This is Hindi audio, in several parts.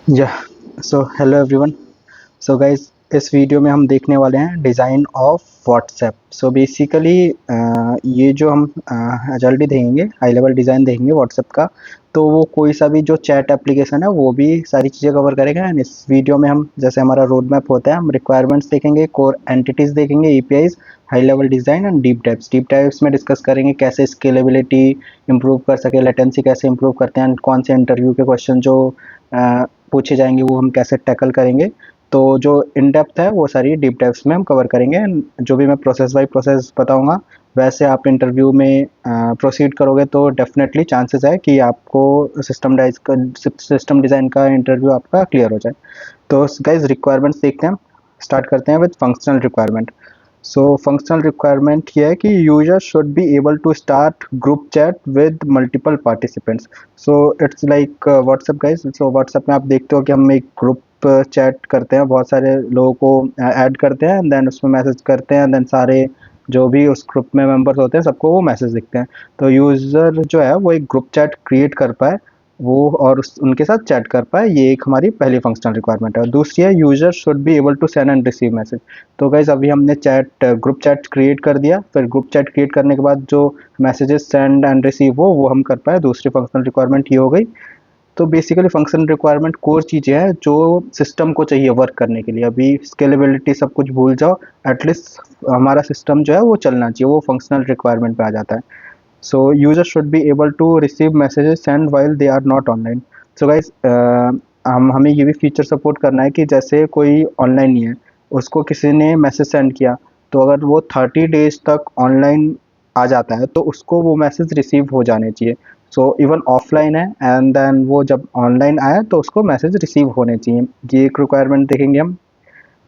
या so hello everyone. So guys, इस वीडियो में हम देखने वाले हैं design of WhatsApp. So basically ये जो हम जल्दी देखेंगे, हाई लेवल डिज़ाइन देखेंगे व्हाट्सएप का। तो वो कोई सा भी जो चैट एप्लीकेशन है वो भी सारी चीज़ें कवर करेगा। एंड इस वीडियो में हम, जैसे हमारा रोड मैप होता है, हम रिक्वायरमेंट्स देखेंगे, कोर एंटिटीज़ देखेंगे, APIs, high level design and deep types में डिस्कस करेंगे कैसे स्केलेबिलिटी इंप्रूव कर सके, लेटेंसी कैसे इंप्रूव करते हैं, कौन से इंटरव्यू के क्वेश्चन जो पूछे जाएंगे वो हम कैसे टैकल करेंगे। तो जो इन डेप्थ है वो सारी डीप टाइप्स में हम कवर करेंगे। जो भी मैं प्रोसेस बाय प्रोसेस बताऊंगा वैसे आप इंटरव्यू में प्रोसीड करोगे तो डेफिनेटली चांसेस है कि आपको सिस्टम डिज़ाइन का इंटरव्यू आपका क्लियर हो जाए। तो गाइज रिक्वायरमेंट्स देखते हैं, स्टार्ट करते हैं with functional requirement. So functional requirement ये है कि user should be able to start group chat with multiple participants. So it's like WhatsApp guys. So WhatsApp में आप देखते हो कि हम एक ग्रुप चैट करते हैं, बहुत सारे लोगों को ऐड करते हैं, देन उसमें मैसेज करते हैं, देन सारे जो भी उस ग्रुप में मेंबर्स होते हैं सबको वो मैसेज दिखते हैं। तो यूज़र जो है वो एक ग्रुप चैट क्रिएट कर पाए वो और उनके साथ चैट कर पाए, ये एक हमारी पहली फंक्शनल रिक्वायरमेंट है। और दूसरी है user should be able to send and receive message. तो गाइज अभी हमने ग्रुप चैट क्रिएट कर दिया, फिर ग्रुप चैट क्रिएट करने के बाद जो मैसेजेस सेंड एंड रिसीव हो वो हम कर पाए, दूसरी फंक्शनल रिक्वायरमेंट ये हो गई। तो बेसिकली फंक्शनल रिक्वायरमेंट कोर चीज़ें हैं जो सिस्टम को चाहिए वर्क करने के लिए। अभी स्केलेबिलिटी सब कुछ भूल जाओ, एटलीस्ट हमारा सिस्टम जो है वो चलना चाहिए, वो फंक्शनल रिक्वायरमेंट पे आ जाता है। So users should be able to receive messages sent while they are not online. So guys, हमें ये भी फीचर सपोर्ट करना है कि जैसे कोई ऑनलाइन नहीं है, उसको किसी ने मैसेज सेंड किया, तो अगर वो 30 डेज तक ऑनलाइन आ जाता है तो उसको वो मैसेज रिसीव हो जाने चाहिए। सो इवन ऑफलाइन है एंड देन वो जब ऑनलाइन आया तो उसको मैसेज रिसीव होने चाहिए, ये एक रिक्वायरमेंट देखेंगे हम।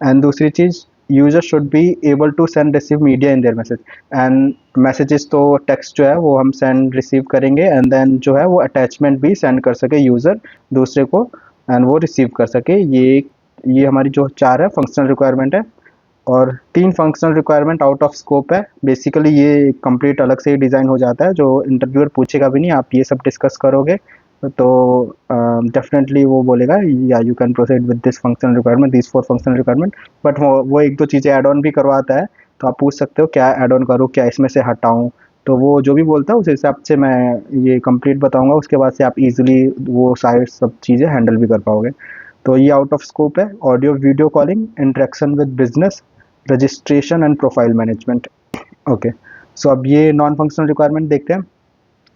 एंड दूसरी चीज़, user should be able to send receive media in their message. And messages तो टेक्स्ट जो है वो हम सेंड रिसीव करेंगे, एंड देन जो है वो अटैचमेंट भी सेंड कर सके यूज़र दूसरे को, एंड वो रिसीव कर सके। ये हमारी जो चार है फंक्शनल रिक्वायरमेंट है। और तीन functional requirement out of scope है। बेसिकली ये कंप्लीट अलग से ही डिज़ाइन हो जाता है, जो इंटरव्यूअर पूछेगा भी नहीं, आप ये सब डिस्कस करोगे तो डेफिनेटली वो बोलेगा या you can proceed with this functional requirement, this four functional requirement. But वो एक दो चीज़ें ऐड ऑन भी करवाता है, तो आप पूछ सकते हो क्या ऐड ऑन करूँ, क्या इसमें से हटाऊँ। तो वो जो भी बोलता है उस हिसाब से मैं ये कंप्लीट बताऊंगा, उसके बाद से आप इजीली वो सारी सब चीज़ें हैंडल भी कर पाओगे। तो ये आउट ऑफ स्कोप है। Audio video calling, interaction with business, registration and profile management. Okay, so अब ये नॉन फंक्शनल रिक्वायरमेंट देखते हैं।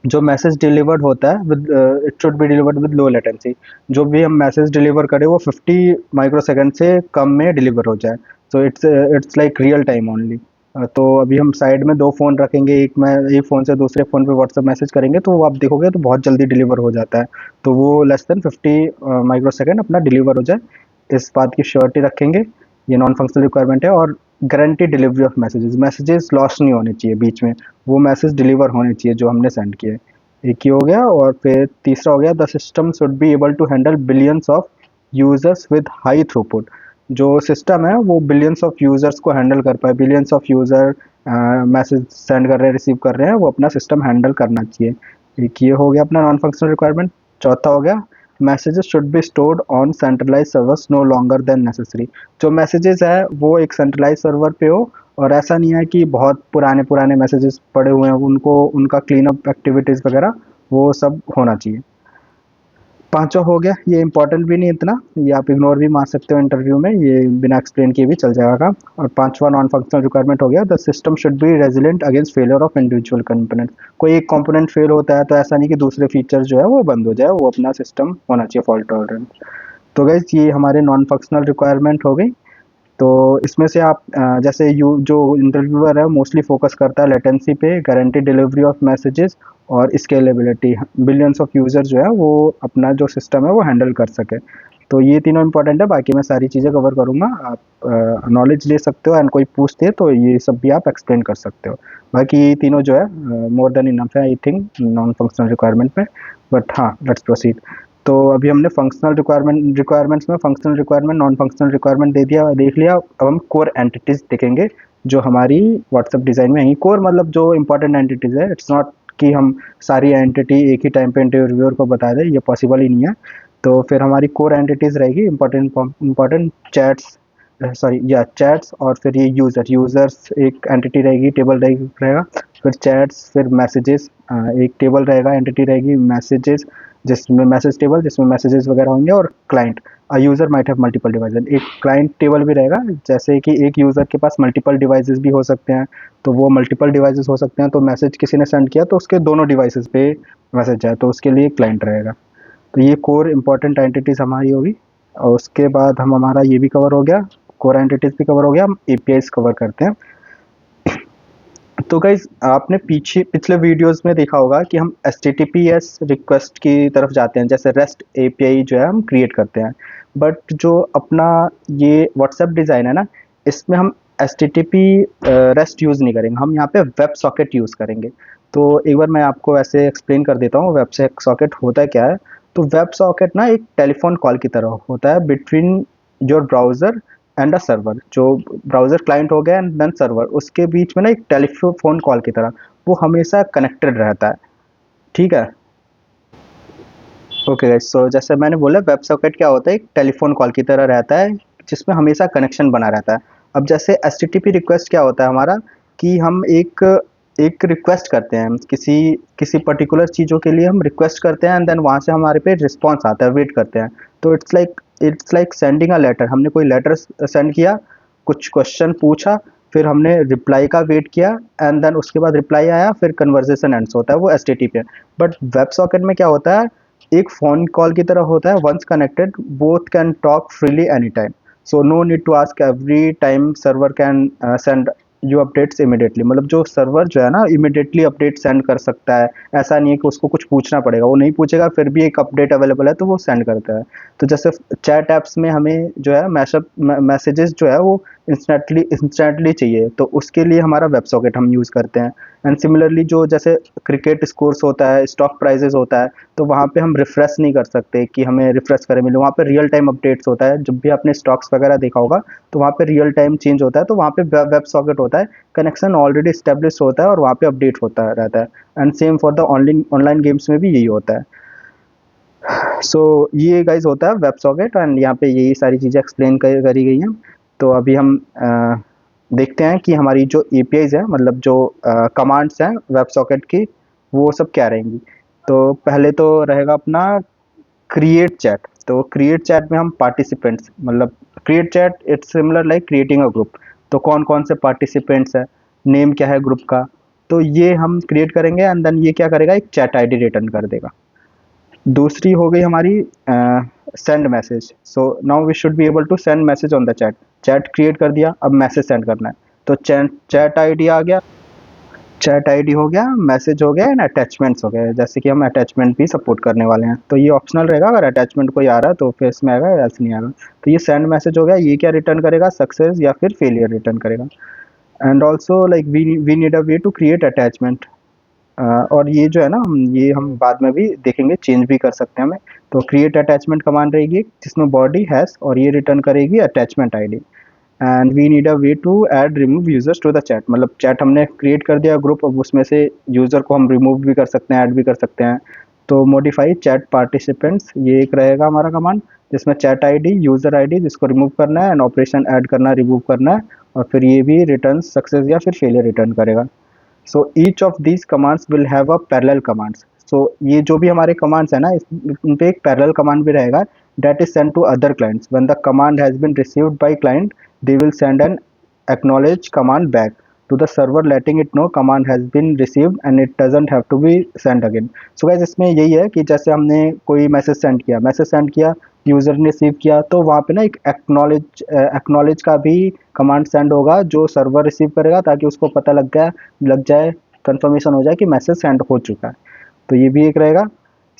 जो मैसेज डिलीवर्ड होता है with it should be delivered with low latency. जो भी हम मैसेज डिलीवर करें वो 50 माइक्रोसेकंड से कम में डिलीवर हो जाए। सो it's like real time only. तो अभी हम साइड में दो फ़ोन रखेंगे, एक फ़ोन से दूसरे फ़ोन पे व्हाट्सएप मैसेज करेंगे तो वो आप देखोगे तो बहुत जल्दी डिलीवर हो जाता है। तो वो लेस देन 50 माइक्रोसेकंड अपना डिलीवर हो जाए, इस बात की श्योरिटी रखेंगे। ये नॉन फंक्शनल रिक्वायरमेंट है। और guarantee delivery of messages loss नहीं होने चाहिए बीच में, वो मैसेज डिलीवर होने चाहिए जो हमने सेंड किए। एक ही हो गया। और फिर तीसरा हो गया, the system should be able to handle billions of users with high throughput. जो सिस्टम है वो बिलियंस ऑफ यूजर्स को हैंडल कर पाए, billions of user message send कर रहे हैं, रिसीव कर रहे हैं, वो अपना सिस्टम हैंडल करना चाहिए। एक ये हो गया अपना नॉन फंक्शनल रिक्वायरमेंट। चौथा हो गया, messages should be stored on centralise servers no longer than necessary. जो मैसेजेस है वो एक सेंट्रलाइज सर्वर पे हो, और ऐसा नहीं है कि बहुत पुराने पुराने मैसेजेस पड़े हुए हैं, उनको उनका क्लीन अप एक्टिविटीज़ वगैरह वो सब होना चाहिए। पांचवा हो गया, ये इंपॉर्टेंट भी नहीं इतना, ये आप इग्नोर भी मार सकते हो इंटरव्यू में, ये बिना एक्सप्लेन किए भी चल जाएगा। और पांचवा नॉन फंक्शनल रिक्वायरमेंट हो गया, the system should B resilient against failure of individual component. कोई एक कंपोनेंट फेल होता है तो ऐसा नहीं कि दूसरे फीचर्स जो है वो बंद हो जाए, वो अपना सिस्टम होना चाहिए फॉल्ट टॉलरेंट। तो गाइस ये हमारे नॉन फंक्शनल रिक्वायरमेंट हो गई। तो इसमें से आप जैसे यू जो इंटरव्यूअर है मोस्टली फोकस करता है लेटेंसी पे, गारंटी डिलीवरी ऑफ मैसेजेस और स्केलेबिलिटी, बिलियंस ऑफ यूजर जो है वो अपना जो सिस्टम है वो हैंडल कर सके। तो ये तीनों इंपॉर्टेंट है, बाकी मैं सारी चीज़ें कवर करूँगा, आप नॉलेज ले सकते हो एंड कोई पूछते हैं तो ये सब भी आप एक्सप्लेन कर सकते हो। बाकी ये तीनों जो है मोर देन इनफ है I think non functional requirement में। बट हाँ, लेट्स प्रोसीड। तो अभी हमने फंक्शनल रिक्वायरमेंट्स में functional requirement, non functional requirement देख लिया। अब हम कोर एंटिटीज देखेंगे जो हमारी व्हाट्सएप डिज़ाइन में आएंगी। कोर मतलब जो इंपॉर्टेंट एंटिटीज है, इट्स नॉट कि हम सारी एंटिटी एक ही टाइम पे इंटरव्यूअर को बता दें, ये पॉसिबल ही नहीं है। तो फिर हमारी कोर एंटिटीज रहेगी इंपॉर्टेंट चैट्स, सॉरी या चैट्स, और फिर ये यूजर्स एक एंटिटी रहेगी, टेबल रहेगा, फिर चैट्स, फिर मैसेजेस एक टेबल रहेगा, एंटिटी रहेगी, मैसेजेस जिसमें मैसेज टेबल जिसमें मैसेजेस वगैरह होंगे, और client, user might have multiple devices, एक क्लाइंट टेबल भी रहेगा, जैसे कि एक यूजर के पास मल्टीपल डिवाइसेस भी हो सकते हैं, तो वो मल्टीपल डिवाइसेस हो सकते हैं, तो मैसेज किसी ने सेंड किया तो उसके दोनों डिवाइसेस पे मैसेज जाए, तो उसके लिए क्लाइंट रहेगा। तो ये कोर इंपॉर्टेंट एंटिटीज हमारी होगी, और उसके बाद हमारा ये भी कवर हो गया, कोर एंटिटीज भी कवर हो गया, हम एपीआईज कवर करते हैं। तो गाइज आपने पिछले वीडियोस में देखा होगा कि हम एचटीटीपीएस रिक्वेस्ट की तरफ जाते हैं, जैसे रेस्ट एपीआई जो है हम क्रिएट करते हैं, बट जो अपना ये व्हाट्सएप डिज़ाइन है ना, इसमें हम एचटीटीपी रेस्ट यूज़ नहीं करेंगे, हम यहाँ पे वेब सॉकेट यूज़ करेंगे। तो एक बार मैं आपको ऐसे एक्सप्लेन कर देता हूँ वेब सॉकेट होता है क्या है। तो वेब सॉकेट ना एक टेलीफोन कॉल की तरह होता है between your browser and a server, जो ब्राउज़र क्लाइंट हो गया एंड देन सर्वर, उसके बीच में ना एक टेलीफोन कॉल की तरह वो हमेशा कनेक्टेड रहता है। ठीक है, ओके गाइस, सो जैसे मैंने बोला वेब सॉकेट क्या होता है, एक टेलीफोन कॉल की तरह रहता है जिसमें हमेशा कनेक्शन बना रहता है। अब जैसे एचटीटीपी रिक्वेस्ट क्या होता है हमारा, कि हम एक एक रिक्वेस्ट करते हैं, किसी किसी पर्टिकुलर चीज़ों के लिए हम रिक्वेस्ट करते हैं, एंड देन वहाँ से हमारे पे रिस्पॉन्स आता है, वेट करते हैं। तो it's like sending a letter, हमने कोई लेटर सेंड किया, कुछ क्वेश्चन पूछा, फिर हमने रिप्लाई का वेट किया, एंड देन उसके बाद रिप्लाई आया, फिर कन्वर्सेशन एंड्स होता है, वो एचटीटीपी है। बट वेब सॉकेट में क्या होता है, एक फ़ोन कॉल की तरह होता है, once connected both can talk freely any time, so no need to ask every time, server can send you updates immediately, मतलब जो सर्वर जो है ना इमीडिएटली अपडेट सेंड कर सकता है, ऐसा नहीं है कि उसको कुछ पूछना पड़ेगा, वो नहीं पूछेगा, फिर भी एक अपडेट अवेलेबल है तो वो सेंड करता है। तो जैसे चैट ऐप्स में हमें जो है मैसेजेस जो है वो इंस्टेंटली चाहिए, तो उसके लिए हमारा वेब सॉकेट हम यूज़ करते हैं। एंड सिमिलरली जो जैसे क्रिकेट स्कोर्स होता है, स्टॉक प्राइजेस होता है, तो वहाँ पे हम रिफ्रेश नहीं कर सकते कि हमें रिफ्रेश करें मिले, वहाँ पे रियल टाइम अपडेट्स होता है, जब भी आपने स्टॉक्स वगैरह देखा होगा तो वहाँ पे रियल टाइम चेंज होता है, तो वहाँ पे वेब सॉकेट होता है, कनेक्शन ऑलरेडी स्टेब्लिश होता है और वहाँ पे अपडेट होता रहता है। And same for the online online games में भी यही होता है। सो ये गाइज होता है वेब सॉकेट, एंड यहाँ पे यही सारी चीज़ें एक्सप्लेन करी गई हैं। तो अभी हम देखते हैं कि हमारी जो एपीआईज है, मतलब जो कमांड्स हैं वेब सॉकेट की, वो सब क्या रहेंगी। तो पहले तो रहेगा अपना क्रिएट चैट। तो क्रिएट चैट में हम पार्टिसिपेंट्स, मतलब create chat it's similar like creating a group, तो कौन कौन से पार्टिसिपेंट्स है, नेम क्या है ग्रुप का, तो ये हम क्रिएट करेंगे, एंड देन ये क्या करेगा, एक चैट आईडी रिटर्न कर देगा। दूसरी हो गई हमारी send message, so now we should be able to send message on the chat, chat create कर दिया, अब मैसेज सेंड करना है, तो चैट चैट आईडी आ गया, चैट आईडी हो गया, मैसेज हो गया, एंड अटैचमेंट्स हो गए, जैसे कि हम अटैचमेंट भी सपोर्ट करने वाले हैं, तो ये ऑप्शनल रहेगा, अगर अटैचमेंट कोई आ रहा है तो फिर इसमें आएगा, ऐसे नहीं आएगा। तो ये सेंड मैसेज हो गया, ये क्या रिटर्न करेगा, सक्सेस या फिर फेलियर रिटर्न करेगा। And also like we need a way to create attachment, और ये जो है ना ये हम बाद में भी देखेंगे, चेंज भी कर सकते हैं हमें। तो क्रिएट अटैचमेंट कमांड रहेगी जिसमें बॉडी हैज़, और ये रिटर्न करेगी attachment ID. And we need a way to add remove users to the chat, मतलब चैट हमने क्रिएट कर दिया ग्रुप, अब उसमें से यूज़र को हम रिमूव भी कर सकते हैं, ऐड भी कर सकते हैं। तो मॉडिफाई चैट पार्टिसिपेंट्स, ये एक रहेगा हमारा कमांड, जिसमें चैट आईडी, यूज़र आईडी जिसको रिमूव करना है, एंड ऑपरेशन ऐड करना, रिमूव करना है, और फिर ये भी रिटर्न सक्सेस या फिर फेलियर रिटर्न करेगा। So each of these commands will have a parallel commands, so ये जो भी हमारे कमांड्स है ना, उन पे एक पैरेलल कमांड भी रहेगा, that is sent to other clients when the command has been received by client, they will send an acknowledge command back to the server letting it know command has been received and it doesn't have to be sent again. So guys इसमें यही है कि जैसे हमने कोई मैसेज सेंड किया, यूज़र ने रिसीव किया, तो वहाँ पे ना एक एक्नॉलेज का भी कमांड सेंड होगा जो सर्वर रिसीव करेगा, ताकि उसको पता लग जाए, कंफर्मेशन हो जाए कि मैसेज सेंड हो चुका है। तो ये भी एक रहेगा।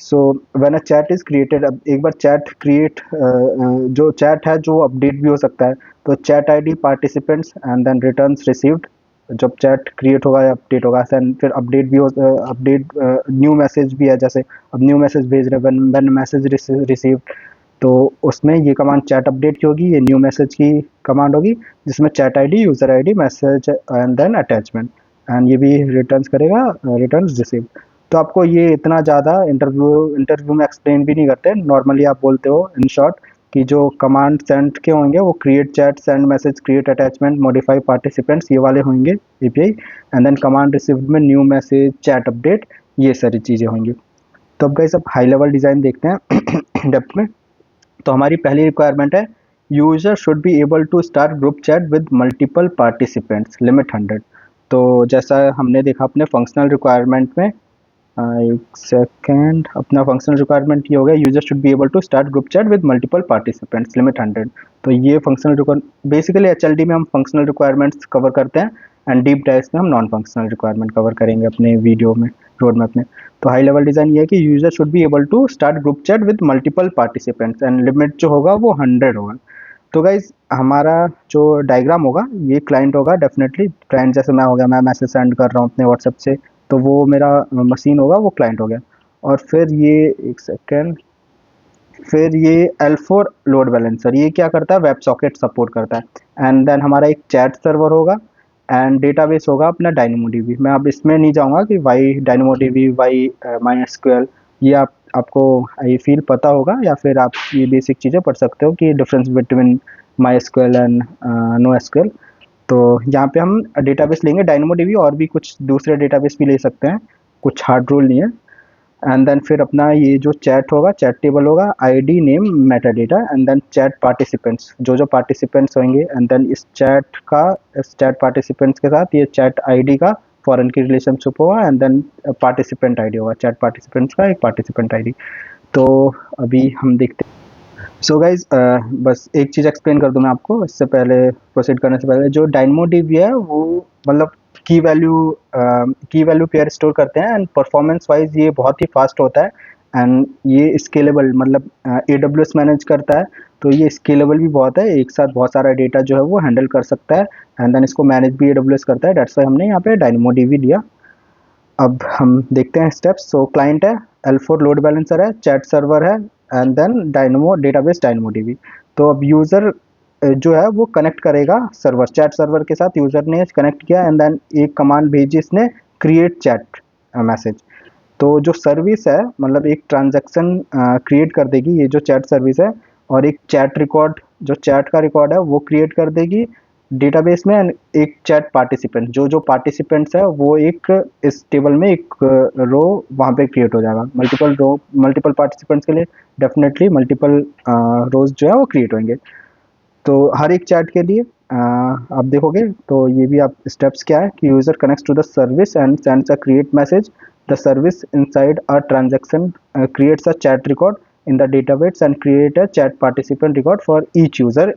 So when a chat is created, अब एक बार चैट क्रिएट, जो चैट है जो अपडेट भी हो सकता है, तो chat ID participants and then returns received, जब चैट क्रिएट होगा या अपडेट होगा, फिर अपडेट भी हो, अपडेट न्यू मैसेज भी है, जैसे अब न्यू मैसेज भेज रहे हैं, व्हेन मैसेज रिसीव्ड, तो उसमें ये कमांड चैट अपडेट की होगी, ये न्यू मैसेज की कमांड होगी, जिसमें chat ID, user ID, message and then attachment, and ये भी रिटर्न्स करेगा, रिटर्न्स रिसीव्ड। तो आपको ये इतना ज़्यादा इंटरव्यू में एक्सप्लेन भी नहीं करते, नॉर्मली आप बोलते हो इन शॉर्ट कि जो कमांड सेंड के होंगे वो create chat, send message, create attachment, modify participants, ये वाले होंगे API, and then command received में न्यू मैसेज, चैट अपडेट, ये सारी चीज़ें होंगी। तो अब गाइस अब हाई लेवल डिज़ाइन देखते हैं डेप्थ में। तो हमारी पहली रिक्वायरमेंट है user should be able to start group chat with multiple participants, limit 100। तो जैसा हमने देखा अपने फंक्शनल रिक्वायरमेंट में, एक सेकेंड, अपना फंक्शनल रिक्वायरमेंट ये हो गया user should be able to start group chat with multiple participants, limit 100। तो ये फंक्शनल रिक्वायरमेंट, बेसिकली एचएलडी में हम फंक्शनल रिक्वायरमेंट्स कवर करते हैं एंड डीप डाइव्स में हम नॉन फंक्शनल रिक्वायरमेंट कवर करेंगे अपने वीडियो में, रोड मैप में। तो हाई लेवल डिज़ाइन ये है कि user should be able to start group chat with multiple participants and limit जो होगा वो 100 होगा। तो गाइज हमारा जो डायग्राम होगा ये क्लाइंट होगा, डेफिनेटली क्लाइंट जैसे मैं हो गया, मैं मैसेज सेंड कर रहा हूँ अपने व्हाट्सएप से, तो वो मेरा मशीन होगा, वो क्लाइंट हो गया। और फिर ये एक सेकेंड, फिर ये L4 लोड बैलेंसर, ये क्या करता है, वेब सॉकेट सपोर्ट करता है। एंड देन हमारा एक चैट सर्वर होगा एंड डेटाबेस होगा अपना DynamoDB। मैं अब इसमें नहीं जाऊँगा कि वाई DynamoDB, वाई MySQL, ये आपको आई फील पता होगा, या फिर आप ये बेसिक चीज़ें पढ़ सकते हो कि difference between MySQL and NoSQL। तो यहाँ पे हम डेटाबेस लेंगे DynamoDB, और भी कुछ दूसरे डेटाबेस भी ले सकते हैं, कुछ हार्ड रूल नहीं है। एंड देन फिर अपना ये जो चैट होगा, चैट टेबल होगा, ID, name, meta data, and then chat participants, जो जो पार्टिसिपेंट्स होंगे, एंड देन इस चैट पार्टिसिपेंट्स के साथ ये चैट आईडी का फॉरेन की रिलेशनशिप होगा, एंड देन पार्टिसिपेंट आईडी होगा, चैट पार्टिसिपेंट्स का एक पार्टिसिपेंट आईडी। तो अभी हम देखते हैं। सो गाइज बस एक चीज़ एक्सप्लेन कर दूं मैं आपको इससे पहले, प्रोसीड करने से पहले। जो DynamoDB है वो मतलब की वैल्यू पेयर स्टोर करते हैं, एंड परफॉर्मेंस वाइज ये बहुत ही फास्ट होता है, एंड ये स्केलेबल, मतलब AWS मैनेज करता है, तो ये स्केलेबल भी बहुत है, एक साथ बहुत सारा डेटा जो है वो हैंडल कर सकता है, एंड देन इसको मैनेज भी AWS करता है। डेट्स वाई हमने यहाँ पे DynamoDB लिया। अब हम देखते हैं स्टेप्स। सो क्लाइंट है, L4 लोड बैलेंसर है, चैट सर्वर है, and then Dynamo database DynamoDB। तो अब यूज़र जो है वो कनेक्ट करेगा सर्वर, चैट सर्वर के साथ यूज़र ने कनेक्ट किया, एंड देन एक कमांड भेजी इसने, क्रिएट चैट मैसेज। तो जो सर्विस है, मतलब एक ट्रांजैक्शन क्रिएट कर देगी ये जो चैट सर्विस है, और एक चैट रिकॉर्ड, जो चैट का रिकॉर्ड है वो क्रिएट कर देगी डेटाबेस में, एंड एक चैट पार्टिसिपेंट, जो जो पार्टिसिपेंट्स है वो एक इस टेबल में एक रो वहाँ पे क्रिएट हो जाएगा। मल्टीपल पार्टिसिपेंट्स के लिए डेफिनेटली मल्टीपल रोज जो है वो क्रिएट होंगे। तो हर एक चैट के लिए आप देखोगे तो ये भी आप स्टेप्स क्या है कि user connects to the service and sends a create message, the service inside a transaction creates a chat record in the database and create a chat participant record for each user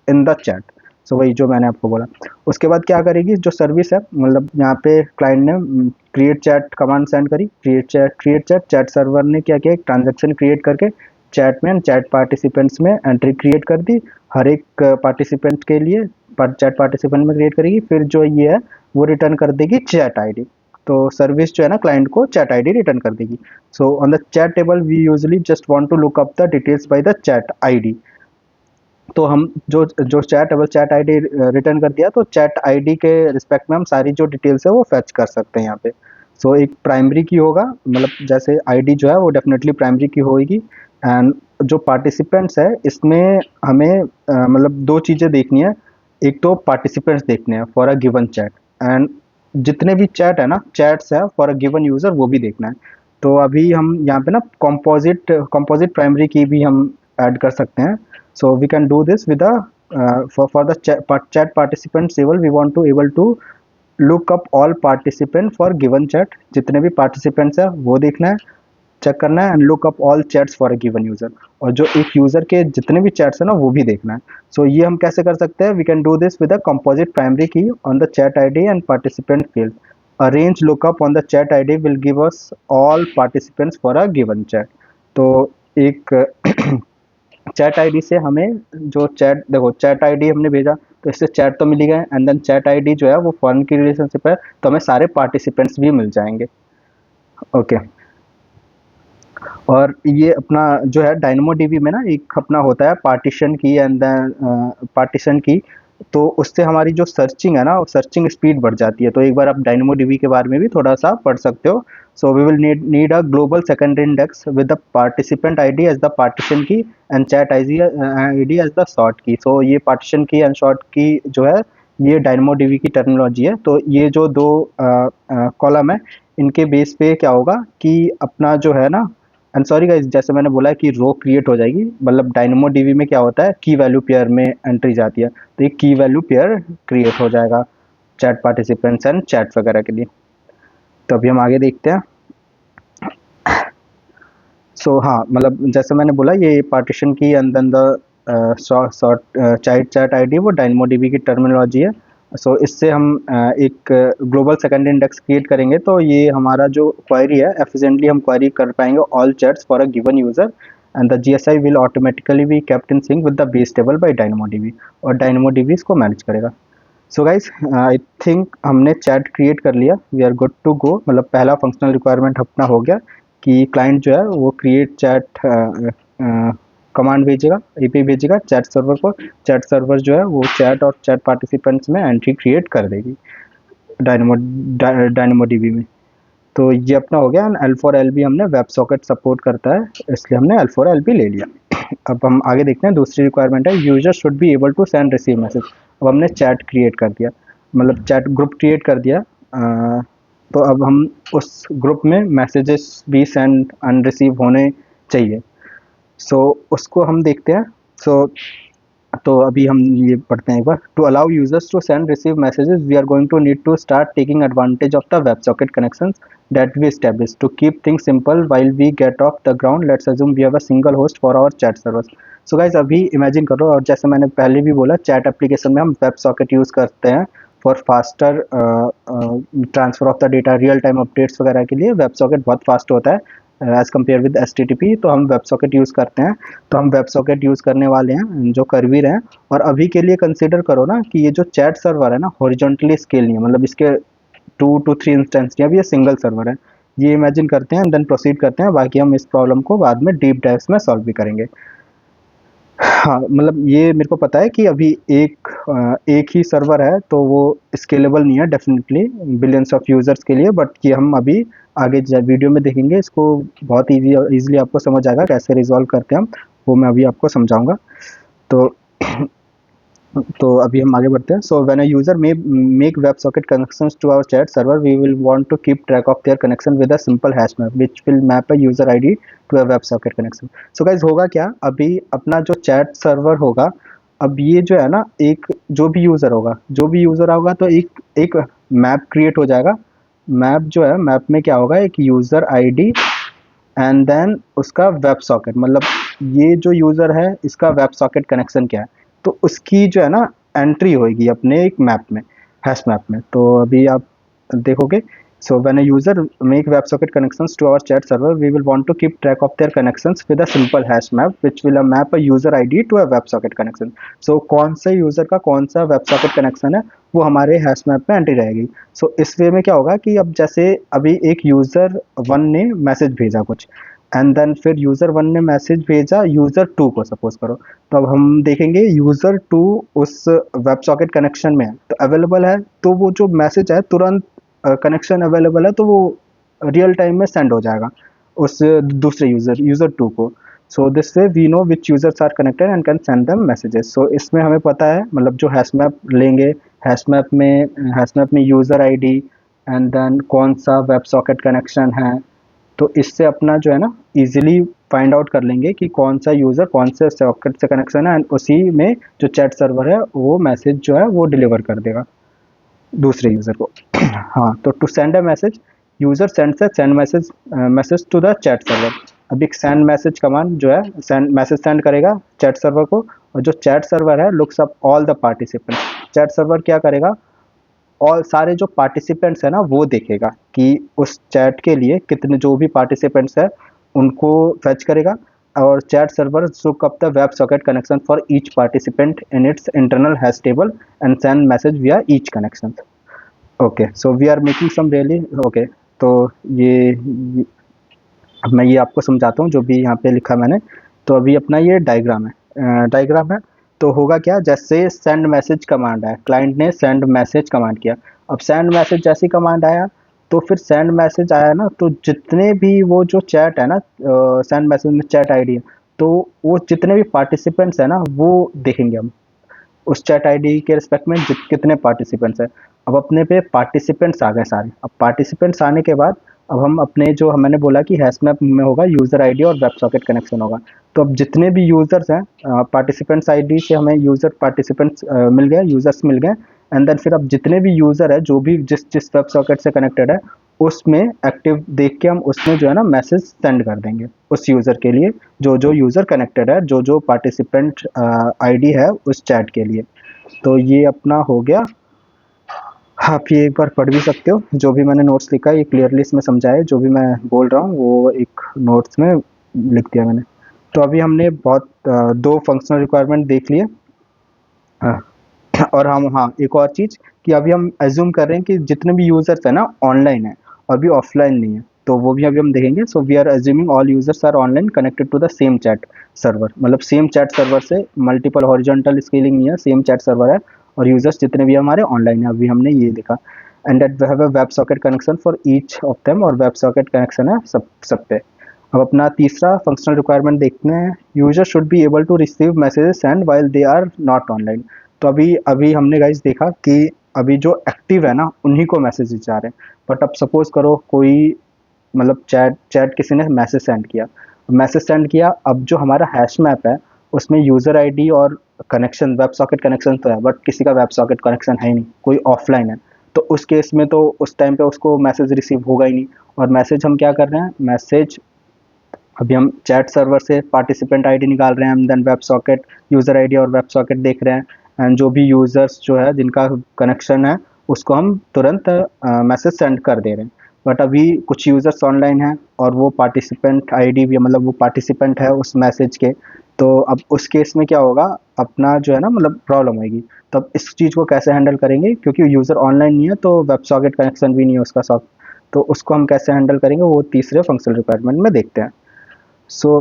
in the chat. So वही जो मैंने आपको बोला। उसके बाद क्या करेगी जो सर्विस है, मतलब यहाँ पे क्लाइंट ने क्रिएट चैट कमांड सेंड करी, चैट सर्वर ने क्या किया, एक ट्रांजैक्शन क्रिएट करके चैट में चैट पार्टिसिपेंट्स में एंट्री क्रिएट कर दी, हर एक पार्टिसिपेंट के लिए चैट पार्टिसिपेंट में क्रिएट करेगी, फिर जो ये है वो रिटर्न कर देगी चैट आईडी। तो सर्विस जो है ना क्लाइंट को चैट आईडी रिटर्न कर देगी। So on the chat table we usually just want to look up the details by the chat ID. तो हम जो जो चैट आईडी रिटर्न कर दिया, तो चैट आईडी के रिस्पेक्ट में हम सारी जो डिटेल्स है वो फेच कर सकते हैं यहाँ पे। सो एक प्राइमरी की होगा, मतलब जैसे आईडी जो है वो डेफिनेटली प्राइमरी की होगी, एंड जो पार्टिसिपेंट्स है इसमें हमें मतलब दो चीज़ें देखनी है। एक तो पार्टिसिपेंट्स देखने हैं for a given chat, and जितने भी चैट है ना, चैट्स है फॉर अ गिवन यूज़र, वो भी देखना है। तो अभी हम यहाँ पे ना कंपोजिट प्राइमरी की भी हम ऐड कर सकते हैं। So we can do this with the for the chat participants table. We want to able to look up all participant for given chat. जितने भी participants है वो देखना है, चेक करना है, and look up all chats for a given user, और जो एक यूजर के जितने भी चैट्स है ना वो भी देखना है। सो ये हम कैसे कर सकते हैं, we can do this with a composite primary key on the chat ID and participant field. A range lookup on the chat ID will give us all participants for a given chat. तो एक चैट आईडी से हमें जो चैट, देखो चैट आईडी हमने भेजा तो इससे चैट तो मिल ही गए, एंड देन चैट आईडी जो है वो फॉरेन की रिलेशनशिप है, तो हमें सारे पार्टिसिपेंट्स भी मिल जाएंगे। ओके। और ये अपना जो है DynamoDB में ना एक अपना होता है पार्टीशन की, एंड देन पार्टीशन की। तो उससे हमारी जो सर्चिंग है ना, वो सर्चिंग स्पीड बढ़ जाती है। तो एक बार आप DynamoDB के बारे में भी थोड़ा सा पढ़ सकते हो। So we will need a global secondary index with the participant ID as the partition की and chat ID as the sort key. So ये पार्टीशन की एंड शॉर्ट की जो है, ये DynamoDB की टर्मिनोलॉजी है। तो ये जो दो कॉलम है, इनके बेस पे क्या होगा कि अपना जो है ना, एंड सॉरी गाइस, जैसे मैंने बोला कि रो क्रिएट हो जाएगी, मतलब DynamoDB में क्या होता है, की वैल्यू पेयर में एंट्री जाती है, तो एक की वैल्यू पेयर क्रिएट हो जाएगा चैट पार्टिसिपेंट्स एंड चैट वगैरह के लिए। तो अभी हम आगे देखते हैं। हाँ, मतलब जैसे मैंने बोला, ये पार्टीशन की and then the short chat ID वो DynamoDB की टर्मिनोलॉजी है। इससे हम एक ग्लोबल सेकेंडरी इंडेक्स क्रिएट करेंगे, तो ये हमारा जो क्वेरी है, एफिशिएंटली हम क्वेरी कर पाएंगे all chats for a given user and the GSI will automatically be kept in sync with the base table by DynamoDB, और DynamoDB इसको मैनेज करेगा। सो गाइस, आई थिंक हमने चैट क्रिएट कर लिया, we are good to go. मतलब पहला फंक्शनल रिक्वायरमेंट अपना हो गया कि क्लाइंट जो है वो क्रिएट चैट कमांड भेजेगा, एपीआई भेजेगा चैट सर्वर को। चैट सर्वर जो है वो चैट और चैट पार्टिसिपेंट्स में एंट्री क्रिएट कर देगी डायनमोडीबी में। तो ये अपना हो गया। L4LB हमने वेब सॉकेट सपोर्ट करता है, इसलिए हमने L4LB ले लिया। अब हम आगे देखते हैं, दूसरी रिक्वायरमेंट है user should be able to send receive message. अब हमने चैट क्रिएट कर दिया, मतलब चैट ग्रुप क्रिएट कर दिया। तो अब हम उस ग्रुप में मैसेजेस भी सेंड एंड रिसीव होने चाहिए। उसको हम देखते हैं। तो अभी हम ये पढ़ते हैं एक बार। To allow users to send receive messages we are going to need to start taking advantage of the web socket connections that we established to keep things simple while we get off the ground. Let's assume we have a single host for our chat servers. So guys, अभी इमेजिन करो, और जैसे मैंने पहले भी बोला, चैट एप्लीकेशन में हम वेब सॉकेट यूज़ करते हैं for faster transfer of the data, real time updates वगैरह के लिए वेब सॉकेट बहुत फास्ट होता है एज कम्पेयर विद HTTP। तो हम वेब सॉकेट यूज़ करते हैं। तो हम वेब सॉकेट यूज़ करने वाले हैं, जो कर भी रहे हैं। और अभी के लिए कंसिडर करो ना कि ये जो चैट सर्वर है ना, हॉरिजॉन्टली स्केल नहीं है, मतलब इसके 2 to 3 इंस्टेंस नहीं, अब ये सिंगल सर्वर है। ये इमेजिन करते हैं, देन प्रोसीड करते हैं। बाकी हम इस प्रॉब्लम को बाद में डीप डाइव्स में सॉल्व भी करेंगे। हाँ, मतलब ये मेरे को पता है कि अभी एक ही सर्वर है, तो वो स्केलेबल नहीं है डेफिनेटली बिलियंस ऑफ यूजर्स के लिए। बट ये हम अभी आगे वीडियो में देखेंगे, इसको बहुत ईजिली आपको समझ आएगा कैसे रिजॉल्व करते हैं हम, वो मैं अभी आपको समझाऊंगा। तो अभी हम आगे बढ़ते हैं। So when a user make web socket connections to our chat server, we will want to keep track of their connection with a simple hash map which will map a user ID to a web socket connection. So guys, होगा क्या, अभी अपना जो चैट सर्वर होगा, अब ये जो है ना, एक जो भी यूजर होगा तो एक मैप क्रिएट हो जाएगा। मैप जो है, मैप में क्या होगा, एक यूजर आईडी एंड देन उसका वेब सॉकेट, मतलब ये जो यूज़र है इसका वेब सॉकेट कनेक्शन क्या है, तो उसकी जो है ना एंट्री होगी अपने एक मैप में, हैश मैप में। तो अभी आप देखोगे। So when a user make web socket connections to our chat server, we will want to keep track of their connections with a simple hash map which will map a user ID to a web socket connection. So कौन से यूजर का कौन सा वेब सॉकेट कनेक्शन है, वो हमारे हैश मैप में एंट्री रहेगी। इस वे में क्या होगा कि अब जैसे अभी एक यूजर 1 ने मैसेज भेजा कुछ, एंड देन फिर यूजर 1 ने मैसेज भेजा यूजर 2 को, सपोज करो। तो अब हम देखेंगे यूजर 2 उस वेब सॉकेट कनेक्शन में है, तो अवेलेबल है, तो वो जो मैसेज है तुरंत, कनेक्शन अवेलेबल है तो वो रियल टाइम में सेंड हो जाएगा उस दूसरे यूजर 2 को। So this way we know which users are connected and can send them messages. So इसमें हमें पता है, मतलब जो हैश मैप लेंगे, हैश मैप में यूजर आईडी एंड देन कौन सा वेब सॉकेट कनेक्शन है, तो इससे अपना जो है ना इजीली फाइंड आउट कर लेंगे कि कौन सा यूज़र कौन से सॉकेट से कनेक्शन है, एंड उसी में जो चैट सर्वर है वो मैसेज जो है वो डिलीवर कर देगा दूसरे यूज़र को। हाँ, तो to send a message, user send message to the chat server. अब एक सेंड मैसेज कमांड जो है मैसेज सेंड करेगा चैट सर्वर को, और जो चैट सर्वर है looks up all the participants. Chat server क्या करेगा, और सारे जो पार्टिसिपेंट्स हैं ना वो देखेगा कि उस चैट के लिए कितने जो भी पार्टिसिपेंट्स हैं उनको फेच करेगा, और chat server look up the web socket connection for each participant in its internal hash table and send message via each connection. Okay, so we are making some really okay। तो ये अब मैं ये आपको समझाता हूँ जो भी यहाँ पे लिखा मैंने। तो अभी अपना ये डायग्राम है। तो होगा क्या, जैसे सेंड मैसेज कमांड आया, क्लाइंट ने सेंड मैसेज कमांड किया। अब सेंड मैसेज जैसी कमांड आया, तो फिर सेंड मैसेज आया ना, तो जितने भी वो जो चैट है ना, सेंड मैसेज में चैट आईडी है, तो वो जितने भी पार्टिसिपेंट्स है ना वो देखेंगे हम उस चैट आईडी के रिस्पेक्ट में कितने पार्टिसिपेंट्स हैं। अब अपने पे पार्टिसिपेंट्स आ गए सारे। अब पार्टिसिपेंट्स आने के बाद अब हम अपने जो मैंने बोला कि हैश मैप में होगा यूज़र आईडी और वेब सॉकेट कनेक्शन होगा। तो अब जितने भी यूज़र्स हैं, पार्टिसिपेंट्स आईडी से हमें यूज़र पार्टिसिपेंट्स मिल गए, यूज़र्स मिल गए। एंड देन फिर अब जितने भी यूज़र है, जो भी जिस जिस वेब सॉकेट से कनेक्टेड है, उसमें एक्टिव देख के हम उसमें जो है ना मैसेज सेंड कर देंगे उस यूज़र के लिए, जो जो यूज़र कनेक्टेड है, जो जो पार्टिसिपेंट आईडी है उस चैट के लिए। तो ये अपना हो गया। आप ये एक बार पढ़ भी सकते हो, जो भी मैंने नोट्स लिखा है ये क्लियरली इसमें समझाया है, जो भी मैं बोल रहा हूँ वो एक नोट्स में लिख दिया मैंने। तो अभी हमने बहुत दो फंक्शनल रिक्वायरमेंट देख लिए। हाँ, और हम, हाँ, एक और चीज़ कि अभी हम एज्यूम कर रहे हैं कि जितने भी यूज़र्स हैं ना ऑनलाइन है और भी ऑफलाइन नहीं है, तो वो भी अभी हम देखेंगे। So we are assuming all users are online connected to the same chat server, मतलब सेम चैट सर्वर से मल्टीपल हॉरिजॉन्टल स्केलिंग नहीं है, सेम चैट सर्वर है और यूजर्स जितने भी हमारे ऑनलाइन है, अभी हमने ये देखा। And that we have a web socket connection for each of them, और वेब सॉकेट कनेक्शन है सब पे। अब अपना तीसरा फंक्शनल रिक्वायरमेंट देखते हैं। User should be able to receive messages and while they are not online. तो अभी अभी हमने गाइस देखा कि अभी जो एक्टिव है ना उन्हीं को मैसेजेस जा रहे हैं। बट अब सपोज करो कोई, मतलब चैट चैट किसी ने मैसेज सेंड किया। अब जो हमारा हैश मैप है उसमें यूज़र आईडी और कनेक्शन, वेब सॉकेट कनेक्शन तो है, बट किसी का वेब सॉकेट कनेक्शन है ही नहीं, कोई ऑफलाइन है। तो उस केस में तो उस टाइम पे उसको मैसेज रिसीव होगा ही नहीं। और मैसेज हम क्या कर रहे हैं, मैसेज अभी हम चैट सर्वर से पार्टिसिपेंट आईडी निकाल रहे हैं, then web socket user ID और वेब सॉकेट देख रहे हैं। एंड जो भी यूज़र्स जो है जिनका कनेक्शन है उसको हम तुरंत मैसेज सेंड कर दे रहे हैं। बट अभी कुछ यूज़र्स ऑनलाइन हैं और वो पार्टिसिपेंट आईडी भी, मतलब वो पार्टिसिपेंट है उस मैसेज के। तो अब उस केस में क्या होगा, अपना जो है ना मतलब प्रॉब्लम आएगी। तो अब इस चीज़ को कैसे हैंडल करेंगे, क्योंकि यूज़र ऑनलाइन नहीं है तो वेब सॉकेट कनेक्शन भी नहीं है उसका सॉफ्ट। तो उसको हम कैसे हैंडल करेंगे वो तीसरे फंक्शनल रिक्वायरमेंट में देखते हैं। सो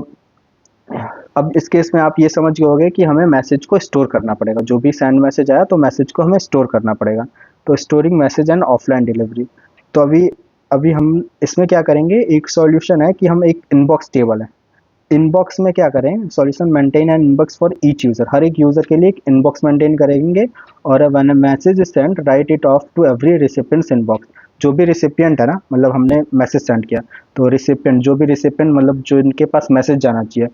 अब इस केस में आप ये समझ गए होंगे कि हमें मैसेज को स्टोर करना पड़ेगा। जो भी सेंड मैसेज आया तो मैसेज को हमें स्टोर करना पड़ेगा। तो storing message and offline delivery. तो अभी अभी हम इसमें क्या करेंगे, एक सॉल्यूशन है कि हम एक इनबॉक्स टेबल है, इनबॉक्स में क्या करें, solution maintain an inbox for each user, हर एक यूज़र के लिए एक इनबॉक्स मेंटेन करेंगे। और when a message is send write it off to every recipient's inbox. जो भी रिसिपिएंट है ना, मतलब हमने मैसेज सेंड किया तो रिसिपिएंट, जो भी रिसिपिएंट मतलब जो इनके पास मैसेज जाना चाहिए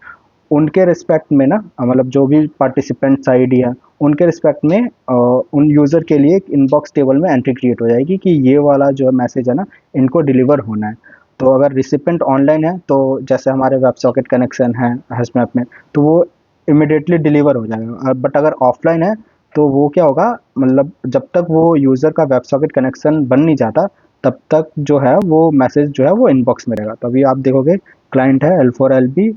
उनके रिस्पेक्ट में ना, मतलब जो भी पार्टिसिपेंट्स आईडी है उनके रिस्पेक्ट में उन यूज़र के लिए एक इनबॉक्स टेबल में एंट्री क्रिएट हो जाएगी कि ये वाला जो मैसेज है ना इनको डिलीवर होना है। तो अगर रिसिपेंट ऑनलाइन है तो जैसे हमारे वेब सॉकेट कनेक्शन है हैशमैप में, तो वो इमिडिएटली डिलीवर हो जाएगा। बट अगर ऑफलाइन है तो वो क्या होगा, मतलब जब तक वो यूज़र का वेब सॉकेट कनेक्शन बन नहीं जाता तब तक जो है वो मैसेज जो है वो इनबॉक्स में रहेगा। तो अभी आप देखोगे क्लाइंट है L4LB,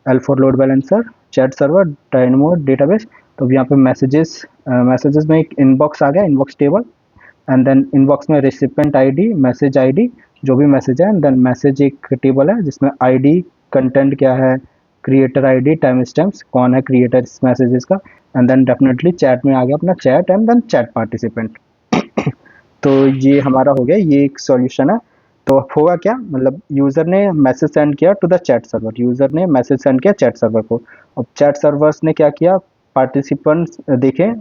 L4 load balancer, chat server, dynamo database. तो अब यहाँ पे मैसेजेस में एक इनबॉक्स आ गया, inbox table. And then inbox में रिसिपेंट आईडी, मैसेज आईडी, जो भी मैसेज है। एंड देन मैसेज एक टेबल है जिसमें आईडी, कंटेंट क्या है, क्रिएटर आईडी, टाइम स्टैम्प्स, कौन है क्रिएटर इस मैसेजेस का। एंड देन डेफिनेटली चैट में आ गया अपना chat and then chat participant. तो ये हमारा हो गया, ये एक सॉल्यूशन है। तो अब होगा क्या, मतलब यूज़र ने मैसेज सेंड किया to the chat server, user ने मैसेज सेंड किया चैट सर्वर को। अब चैट सर्वर्स ने क्या किया, पार्टिसिपेंट्स देखें,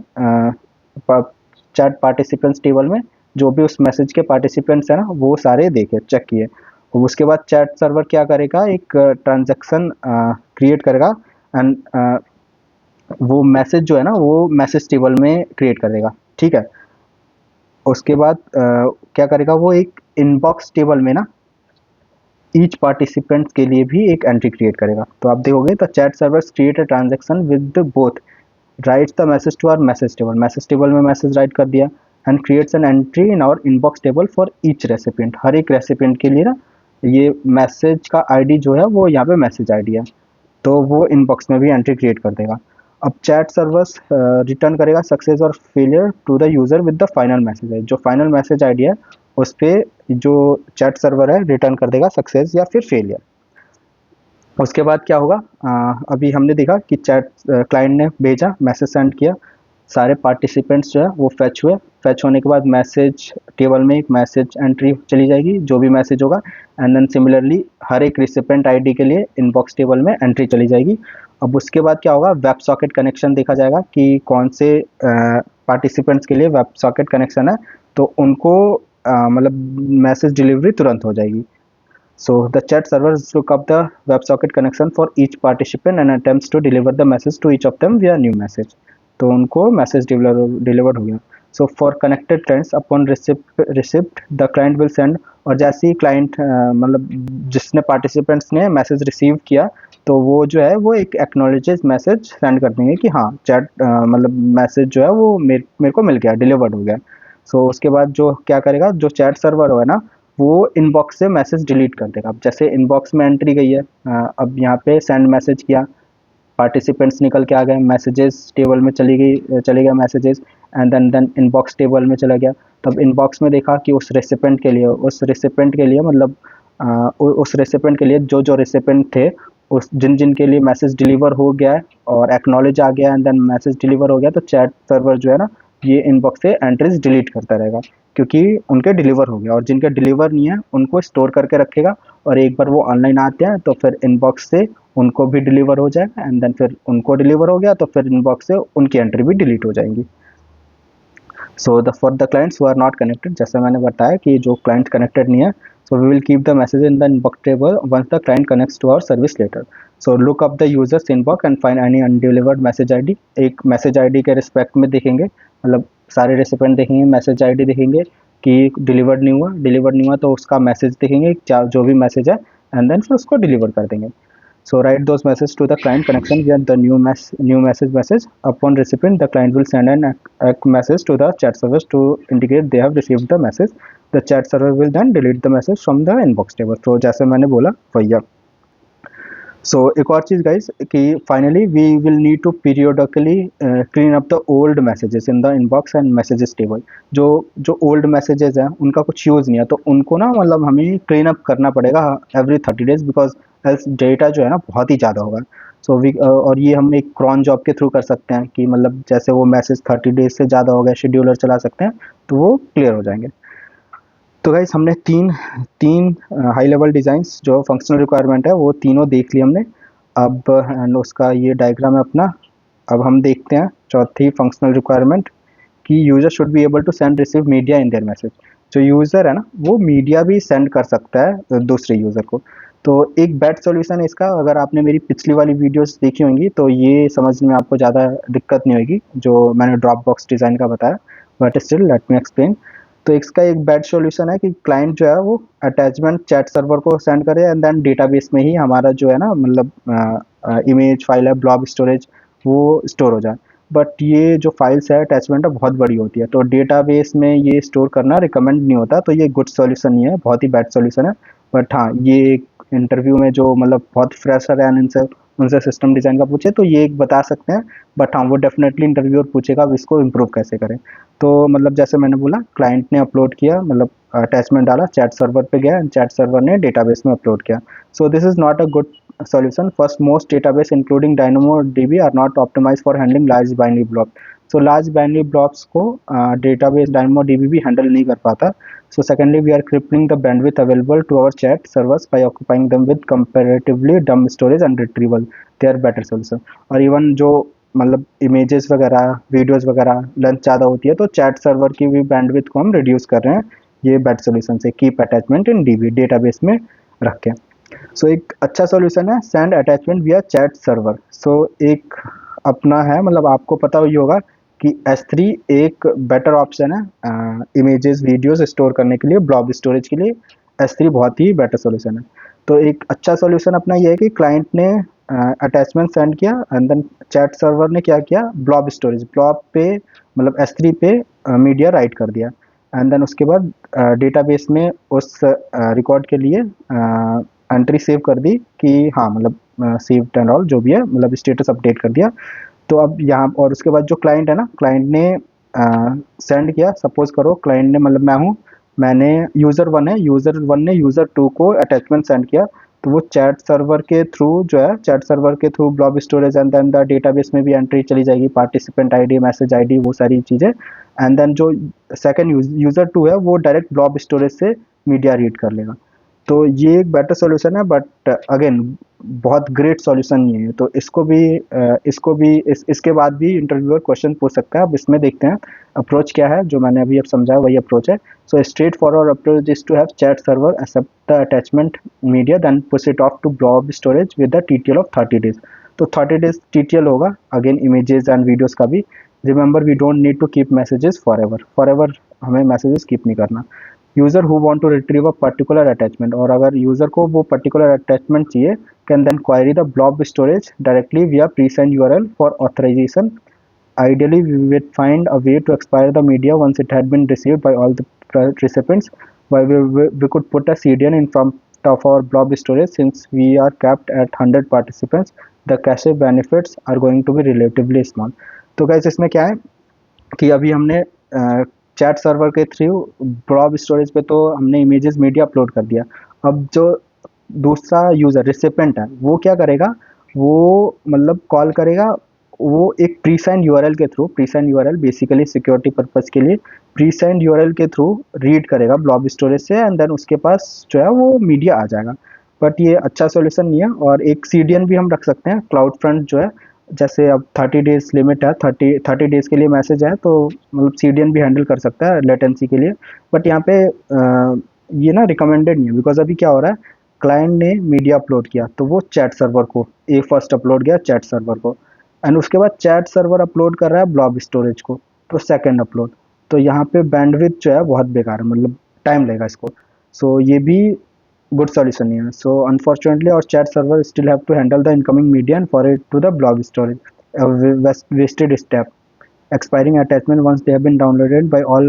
चैट पार्टिसिपेंट्स टेबल में जो भी उस मैसेज के पार्टिसिपेंट्स हैं ना वो सारे देखे, चेक किए। और उसके बाद चैट सर्वर क्या करेगा, एक ट्रांजैक्शन क्रिएट करेगा। एंड वो मैसेज जो है ना वो मैसेज टेबल में क्रिएट कर देगा, ठीक है। उसके बाद क्या करेगा, वो एक इनबॉक्स टेबल में ना ईच पार्टिसिपेंट के लिए भी एक एंट्री क्रिएट करेगा। तो आप देखोगे तो chat servers create a transaction with both, writes the message to our message table में मैसेज राइट कर दिया। And creates an entry in our inbox table for each recipient, हर एक रेसिपिएंट के लिए ना ये मैसेज का आईडी जो है वो यहाँ पे मैसेज आईडी है, तो वो इनबॉक्स में भी एंट्री क्रिएट कर देगा। अब चैट सर्वर्स रिटर्न करेगा सक्सेस और failure to the user with the final message है, जो फाइनल मैसेज आईडी है उस पर जो चैट सर्वर है रिटर्न कर देगा सक्सेस या फिर फेलियर। उसके बाद क्या होगा, अभी हमने देखा कि चैट क्लाइंट ने भेजा, मैसेज सेंड किया, सारे पार्टिसिपेंट्स जो है वो फैच हुए। फैच होने के बाद मैसेज टेबल में एक मैसेज एंट्री चली जाएगी, जो भी मैसेज होगा, एंड देन सिमिलरली हर एक रिसिपेंट आईडी के लिए इनबॉक्स टेबल में एंट्री चली जाएगी। अब उसके बाद क्या होगा, वेब सॉकेट कनेक्शन देखा जाएगा कि कौन से पार्टिसिपेंट्स के लिए वेब सॉकेट कनेक्शन है, तो उनको मतलब मैसेज डिलीवरी तुरंत हो जाएगी। So the chat servers look up the WebSocket connection for each participant and attempts to deliver the message to each of them via new message. तो उनको मैसेज डिलीवर्ड हो गया। So for connected clients upon receipt the client will send, और जैसे ही क्लाइंट मतलब जिसने पार्टिसिपेंट्स ने मैसेज रिसीव किया, तो वो जो है वो एक एक्नॉलेजेस मैसेज सेंड कर देंगे कि हाँ चैट मतलब मैसेज जो है वो मेरे को मिल गया, डिलीवर्ड हो गया। सो उसके बाद जो क्या करेगा, जो चैट सर्वर है ना, वो इनबॉक्स से मैसेज डिलीट कर देगा। अब जैसे इनबॉक्स में एंट्री गई है, अब यहाँ पे सेंड मैसेज किया, पार्टिसिपेंट्स निकल के आ गए, मैसेजेस टेबल में चले गए messages, and then inbox table में चला गया। तब इनबॉक्स में देखा कि उस रेसिपेंट के लिए मतलब उस रेसिपेंट के लिए जो जो रेसिपेंट थे, उस जिन जिन के लिए मैसेज डिलीवर हो गया है और एक्नॉलेज आ गया एंड देन मैसेज डिलीवर हो गया, तो चैट सर्वर जो है ना, ये इनबॉक्स से एंट्रीज डिलीट करता रहेगा, क्योंकि उनके डिलीवर हो गया, और जिनके डिलीवर नहीं है उनको स्टोर करके रखेगा, और एक बार वो ऑनलाइन आते हैं तो फिर इनबॉक्स से उनको भी डिलीवर हो जाएगा, एंड देन फिर उनको डिलीवर हो गया तो फिर इनबॉक्स से उनकी एंट्री भी डिलीट हो जाएंगी। So the for the clients who are not connected, जैसे मैंने बताया कि जो क्लाइंट कनेक्टेड नहीं है, so we will keep the message in the inbox table once the client connects to our service later. So look up the user's inbox and find any undelivered message ID. एक मैसेज आईडी के रिस्पेक्ट में देखेंगे, मतलब सारे रेसिपेंट देखेंगे, मैसेज आईडी देखेंगे कि डिलीवर्ड नहीं हुआ तो उसका मैसेज देखेंगे, जो भी मैसेज है, एंड देन फिर उसको डिलीवर कर देंगे। So write those messages to the client connection via the new message. Upon recipient, the client will send an message to the chat server to indicate they have received the message. The chat server will then delete the message from the inbox table. So जैसे मैंने बोला भैया। सो एक और चीज़ गाइज कि finally we will need to periodically clean up the old messages in the inbox and messages table. जो जो ओल्ड मैसेजेस हैं उनका कुछ यूज़ नहीं है, तो उनको ना मतलब हमें क्लीन अप करना पड़ेगा every 30 days, because else data जो है ना बहुत ही ज़्यादा होगा। सो वी और ये हम एक क्रॉन जॉब के थ्रू कर सकते हैं कि मतलब जैसे वो मैसेज 30 days से ज़्यादा हो गया, शेड्यूलर चला सकते हैं तो वो क्लियर हो जाएंगे। तो गाइस हमने तीन तीन हाई लेवल डिज़ाइंस जो फंक्शनल रिक्वायरमेंट है वो तीनों देख ली हमने। अब एंड उसका ये डायग्राम है अपना। अब हम देखते हैं चौथी फंक्शनल रिक्वायरमेंट कि user should be able to send receive media in their message. जो यूज़र है ना वो मीडिया भी सेंड कर सकता है दूसरे यूज़र को। तो एक बेट सॉल्यूशन है इसका, अगर आपने मेरी पिछली वाली वीडियोस देखी होंगी तो ये समझने में आपको ज़्यादा दिक्कत नहीं होगी जो मैंने ड्रॉप बॉक्स डिज़ाइन का बताया, but still let me explain. तो इसका एक बेड सॉल्यूशन है कि क्लाइंट जो है वो अटैचमेंट चैट सर्वर को सेंड करे, एंड देन डेटाबेस में ही हमारा जो है ना मतलब इमेज फाइल है, ब्लॉब स्टोरेज, वो स्टोर हो जाए। बट ये जो फाइल्स है अटैचमेंट है बहुत बड़ी होती है, तो डेटाबेस में ये स्टोर करना रिकमेंड नहीं होता, तो ये गुड सॉल्यूशन नहीं है, बहुत ही बैड सॉल्यूशन है। बट हाँ, ये इंटरव्यू में जो मतलब बहुत फ्रेशर है उनसे उनसे सिस्टम डिज़ाइन का पूछे तो ये एक बता सकते हैं। बट हाँ, वो डेफिनेटली इंटरव्यूअर पूछेगा अब इसको इम्प्रूव कैसे करें। तो मतलब जैसे मैंने बोला, क्लाइंट ने अपलोड किया, मतलब अटैचमेंट डाला, चैट सर्वर पे गया, चैट सर्वर ने डेटाबेस में अपलोड किया। So this is not a good solution. First, most database including DynamoDB are not optimized for handling large binary blocks. So large binary blocks को database DynamoDB भी handle नहीं कर पाता. So secondly, we are crippling the bandwidth available to our chat servers by occupying them with comparatively dumb storage and retrieval. They are better solution. और even जो मतलब इमेजेस वगैरह, वीडियोस वगैरह लेंथ ज़्यादा होती है तो चैट सर्वर की भी बैंडविड्थ को हम रिड्यूस कर रहे हैं ये बेड सोल्यूशन से। कीप अटैचमेंट इन डीबी, डेटाबेस में रखें। सो एक अच्छा सॉल्यूशन है सेंड अटैचमेंट विया चैट सर्वर। सो एक अपना है, मतलब आपको पता ही होगा कि S3 एक बेटर ऑप्शन है इमेजेस वीडियोस स्टोर करने के लिए, ब्लॉब स्टोरेज के लिए S3 बहुत ही बेटर सॉल्यूशन है। तो एक अच्छा सॉल्यूशन अपना ये है कि क्लाइंट ने अटैचमेंट सेंड किया एंड देन चैट सर्वर ने क्या किया, ब्लॉब स्टोरेज, ब्लॉब पे मतलब S3 पे मीडिया राइट कर दिया, एंड देन उसके बाद डेटाबेस में उस रिकॉर्ड के लिए एंट्री सेव कर दी कि हाँ मतलब सेव एंड ऑल जो भी है, मतलब स्टेटस अपडेट कर दिया। तो अब यहाँ और उसके बाद जो क्लाइंट है ना, क्लाइंट ने सेंड किया, सपोज करो क्लाइंट ने मतलब मैंने यूज़र 1 है, यूज़र 1 ने यूज़र 2 को अटैचमेंट सेंड किया। तो वो चैट सर्वर के थ्रू जो है, चैट सर्वर के through blob storage and then the database में भी एंट्री चली जाएगी, पार्टिसिपेंट आईडी, मैसेज आईडी, वो सारी चीज़ें। एंड देन जो सेकंड यूज़र टू है वो डायरेक्ट ब्लॉब स्टोरेज से मीडिया रीड कर लेगा। तो ये एक बेटर सॉल्यूशन है, बट अगेन बहुत ग्रेट सॉल्यूशन नहीं है। तो इसको भी इसके बाद भी इंटरव्यूअर क्वेश्चन पूछ सकता है। अब इसमें देखते हैं अप्रोच क्या है, जो मैंने अभी अब समझाया वही अप्रोच है। So a straightforward approach is to have chat server accept the attachment media, then push it off to blob storage with the TTL of 30 days. तो 30 days TTL होगा, अगेन इमेजेस एंड वीडियोस का भी। Remember we don't need to keep messages forever हमें मैसेजेस कीप नहीं करना। User who want to retrieve a particular attachment, और अगर यूज़र को वो पर्टिकुलर अटैचमेंट चाहिए, can then query the blob storage directly via presigned URL for authorization. Ideally, we would find a way to expire the media once it had been received by all the recipients. While we could put a CDN in front of our blob storage, since we are capped at 100 participants, the cache benefits are going to be relatively small. तो guys इसमें क्या है कि अभी हमने चैट सर्वर के थ्रू ब्लॉब स्टोरेज पे तो हमने इमेजेस मीडिया अपलोड कर दिया। अब जो दूसरा यूज़र रिसिपेंट है वो क्या करेगा, वो मतलब कॉल करेगा, वो एक प्रीसाइंड यूआरएल के through, presigned URL basically security purpose के लिए प्रीसाइंड यूआरएल के थ्रू रीड करेगा ब्लॉब स्टोरेज से, एंड देन उसके पास जो है वो मीडिया आ जाएगा। बट ये अच्छा सॉल्यूशन नहीं है। और एक सीडीएन भी हम रख सकते हैं, क्लाउड फ्रंट जो है, जैसे अब 30 डेज लिमिट है, 30 डेज के लिए मैसेज है, तो मतलब सीडीएन भी हैंडल कर सकता है लेटेंसी के लिए। बट यहाँ पे ये ना रिकमेंडेड नहीं है, बिकॉज अभी क्या हो रहा है, क्लाइंट ने मीडिया अपलोड किया तो वो चैट सर्वर को फर्स्ट अपलोड गया चैट सर्वर को, एंड उसके बाद चैट सर्वर अपलोड कर रहा है ब्लॉब स्टोरेज को, तो सेकंड अपलोड। तो यहाँ पे बैंडविड्थ जो है बहुत बेकार है, मतलब टाइम लगेगा इसको। सो ये भी गुड सॉल्यूशन नहीं है। सो अनफॉर्चुनेटली और chat server still have to handle the incoming media and for it to the blob storage, wasted step. Expiring attachment once they have been downloaded by all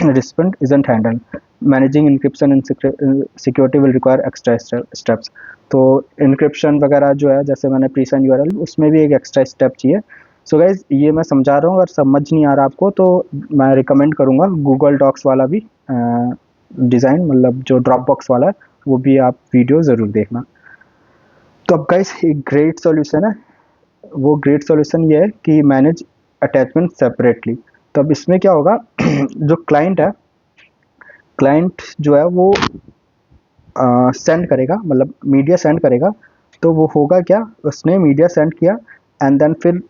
recipient isn't handled. Managing encryption and security will require extra steps. तो encryption वगैरह जो है, जैसे मैंने प्रीसेंड यूआरएल, उसमें भी एक एक्स्ट्रा स्टेप चाहिए। सो गाइज ये मैं समझा रहा हूँ, अगर समझ नहीं आ रहा आपको तो मैं रिकमेंड करूँगा गूगल डॉक्स वाला भी डिज़ाइन, मतलब जो ड्रॉप बॉक्स वाला है, वो भी आप वीडियो ज़रूर देखना। तो अब गाइज एक ग्रेट सॉल्यूशन है, वो ग्रेट सॉल्यूशन ये है कि मैनेज अटैचमेंट सेपरेटली। तो अब इसमें क्या होगा जो क्लाइंट है, क्लाइंट जो है वो सेंड करेगा, मतलब मीडिया सेंड करेगा। तो वो होगा क्या, उसने मीडिया सेंड किया एंड देन फिर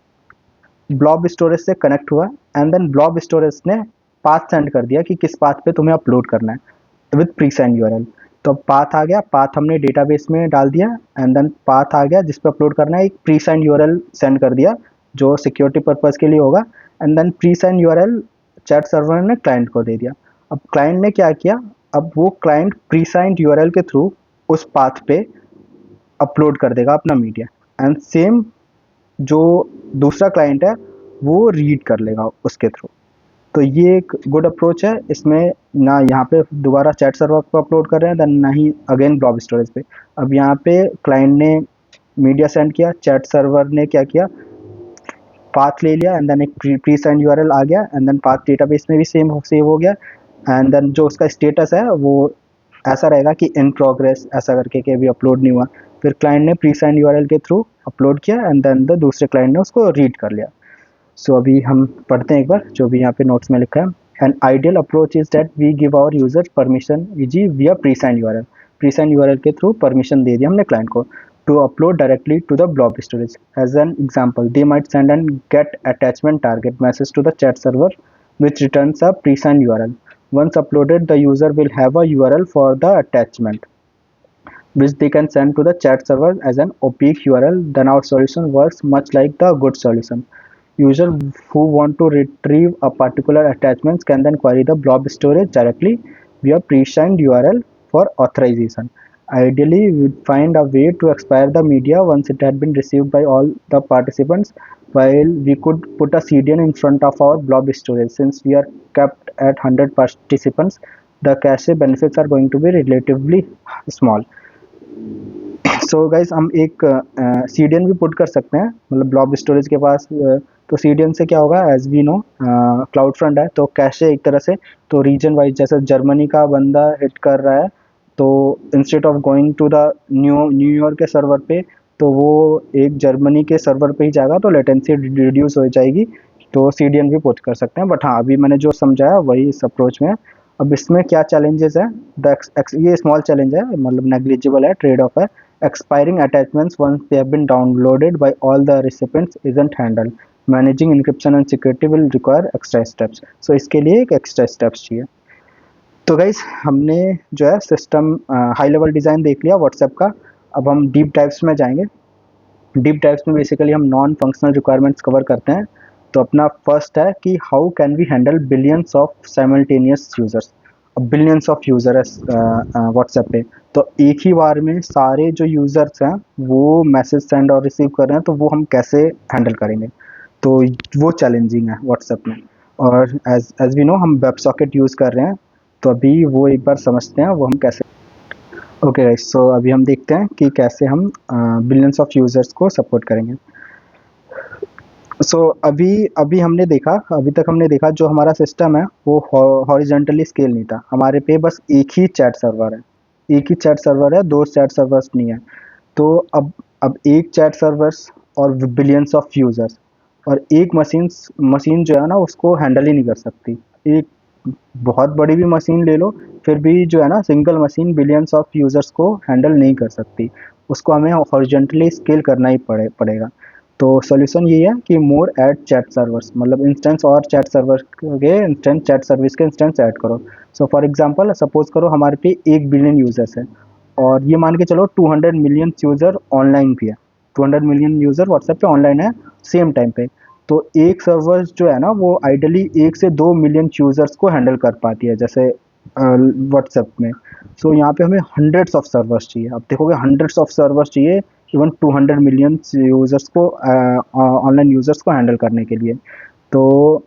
ब्लॉब स्टोरेज से कनेक्ट हुआ, एंड देन ब्लॉब स्टोरेज ने पाथ सेंड कर दिया कि किस पाथ पे तुम्हें अपलोड करना है विद प्रीसेंड यूआरएल। तो पाथ आ गया, पाथ हमने डेटाबेस में डाल दिया, एंड देन पाथ आ गया जिस पे अपलोड करना है, एक प्रीसेंड यूआरएल सेंड कर दिया जो सिक्योरिटी पर्पस के लिए होगा, and then presigned URL chat server ने क्लाइंट को दे दिया। अब क्लाइंट ने क्या किया, अब वो क्लाइंट प्रीसाइंड यूआरएल के थ्रू उस पाथ पे अपलोड कर देगा अपना मीडिया, एंड सेम जो दूसरा क्लाइंट है वो रीड कर लेगा उसके थ्रू। तो ये एक गुड अप्रोच है। इसमें ना यहाँ पे दोबारा चैट सर्वर पर अपलोड कर रहे हैं, देन ना ही अगेन ब्लॉब स्टोरेज पे। अब यहाँ पे क्लाइंट ने मीडिया सेंड किया, चैट सर्वर ने क्या किया, पाथ ले लिया, एंड देन एक प्री सेंड यूआरएल आ गया, एंड देन पाथ डेटाबेस में भी सेव हो गया, एंड देन जो उसका स्टेटस है वो ऐसा रहेगा कि इन प्रोग्रेस ऐसा करके कि अभी अपलोड नहीं हुआ। फिर क्लाइंट ने प्री सेंड यूआरएल के थ्रू अपलोड किया, एंड देन द दूसरे क्लाइंट ने उसको रीड कर लिया। सो अभी हम पढ़ते हैं एक बार जो भी यहाँ पे नोट्स में लिखा है। An ideal approach is that we give our user permission जी via presigned URL, presigned URL के थ्रू परमिशन दे दिया हमने क्लाइंट को to upload directly to the blob storage. As an example, they might send and get attachment target message to the chat server, which returns a pre-signed URL. Once uploaded, the user will have a URL for the attachment, which they can send to the chat server as an opaque URL. Then our solution works much like the good solution. User who want to retrieve a particular attachment can then query the blob storage directly via pre-signed URL for authorization. Ideally, we would find a way to expire the media once it had been received by all the participants, while we could put a CDN in front of our blob storage. Since we are capped at 100 participants, the cache benefits are going to be relatively small. So guys हम एक सीडीएन भी पुट कर सकते हैं, मतलब ब्लॉब स्टोरेज के पास। तो सीडीएन से क्या होगा, as we know CloudFront है तो कैशे एक तरह से, तो रीजन वाइज जैसे जर्मनी का बंदा हिट कर रहा है तो instead of going to the New York के सर्वर पे, तो वो एक जर्मनी के सर्वर पे ही जाएगा, तो लेटेंसी रिड्यूस हो जाएगी, तो सीडीएन भी पोस्ट कर सकते हैं। बट हाँ, अभी मैंने जो समझाया वही इस अप्रोच में है। अब इसमें क्या चैलेंजेस है, ये स्मॉल चैलेंज है, मतलब नेग्लिजिबल है, ट्रेड ऑफ है। Expiring attachments once they have been downloaded by all the recipients isn't handled, managing encryption and security will require extra steps. So इसके लिए एक एक्स्ट्रा स्टेप्स चाहिए। तो गाइस, हमने जो है सिस्टम हाई लेवल डिज़ाइन देख लिया व्हाट्सएप का। अब हम डीप डाइव्स में जाएंगे। डीप डाइव्स में बेसिकली हम नॉन फंक्शनल रिक्वायरमेंट्स कवर करते हैं। तो अपना फर्स्ट है कि how can we handle billions of simultaneous users. अब बिलियंस ऑफ यूजर है व्हाट्सएप पे, तो एक ही बार में सारे जो यूजर्स हैं वो मैसेज सेंड और रिसीव कर रहे हैं, तो वो हम कैसे हैंडल करेंगे। तो वो चैलेंजिंग है व्हाट्सएप में। और एज एज वी नो, हम वेब सॉकेट यूज़ कर रहे हैं, तो अभी वो एक बार समझते हैं वो हम कैसे। ओके गाइस, सो अभी हम देखते हैं कि कैसे हम बिलियंस ऑफ यूजर्स को सपोर्ट करेंगे। सो अभी अभी हमने देखा, अभी तक हमने देखा जो हमारा सिस्टम है वो हॉरिजॉन्टली स्केल नहीं था। हमारे पे बस एक ही चैट सर्वर है, एक ही चैट सर्वर है, दो चैट सर्वर्स नहीं है। तो अब एक चैट सर्वर्स और बिलियंस ऑफ यूजर्स, और एक मशीन जो है ना उसको हैंडल ही नहीं कर सकती। एक बहुत बड़ी भी मशीन ले लो, फिर भी जो है ना single machine billions of users को हैंडल नहीं कर सकती। उसको हमें हॉरिजॉन्टली स्केल करना ही पड़ेगा। तो सॉल्यूशन ये है कि मोर ऐड चैट सर्वर्स, मतलब इंस्टेंस और चैट सर्वर के इंस्टेंस, चैट सर्विस के इंस्टेंस ऐड करो। सो फॉर एग्जांपल, सपोज करो हमारे पे 1 बिलियन यूजर्स है, और ये मान के चलो 200 मिलियन यूजर ऑनलाइन भी है। 200 मिलियन यूजर व्हाट्सएप पे ऑनलाइन है सेम टाइम पे। तो एक सर्वर जो है ना वो आइडली 1 से 2 मिलियन यूजर्स को हैंडल कर पाती है, जैसे व्हाट्सएप में। सो यहाँ पे हमें हंड्रेड्स ऑफ सर्वर्स चाहिए। आप देखोगे हंड्रेड्स ऑफ सर्वर्स चाहिए इवन 200 मिलियन यूजर्स को, ऑनलाइन यूजर्स को हैंडल करने के लिए। तो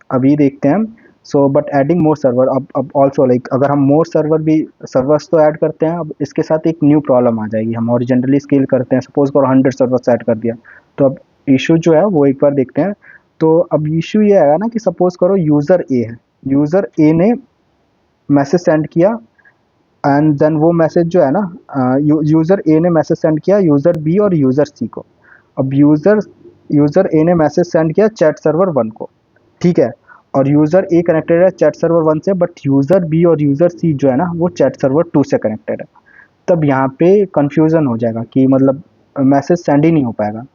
अभी देखते हैं। So but adding more server, अब ऑल्सो लाइक अगर हम मोर सर्वर भी सर्वर्स तो ऐड करते हैं, अब इसके साथ एक न्यू प्रॉब्लम आ जाएगी। हम ओरिजिनली स्केल करते हैं, सपोज करो 100 सर्वर्स ऐड कर दिया, तो अब इशू जो है वो एक बार देखते हैं। तो अब इशू ये आएगा ना कि सपोज करो यूज़र ए है, यूज़र ए ने मैसेज सेंड किया, एंड देन वो मैसेज जो है ना, यूज़र ए ने मैसेज सेंड किया यूज़र बी और यूज़र सी को। अब यूज़र ए ने मैसेज सेंड किया चैट सर्वर 1 को, ठीक है, और यूज़र ए कनेक्टेड है चैट सर्वर 1 से, बट यूज़र बी और यूज़र सी जो है ना वो चैट सर्वर 2 से कनेक्टेड है। तब यहाँ पे कन्फ्यूज़न हो जाएगा कि मतलब मैसेज सेंड ही नहीं हो पाएगा।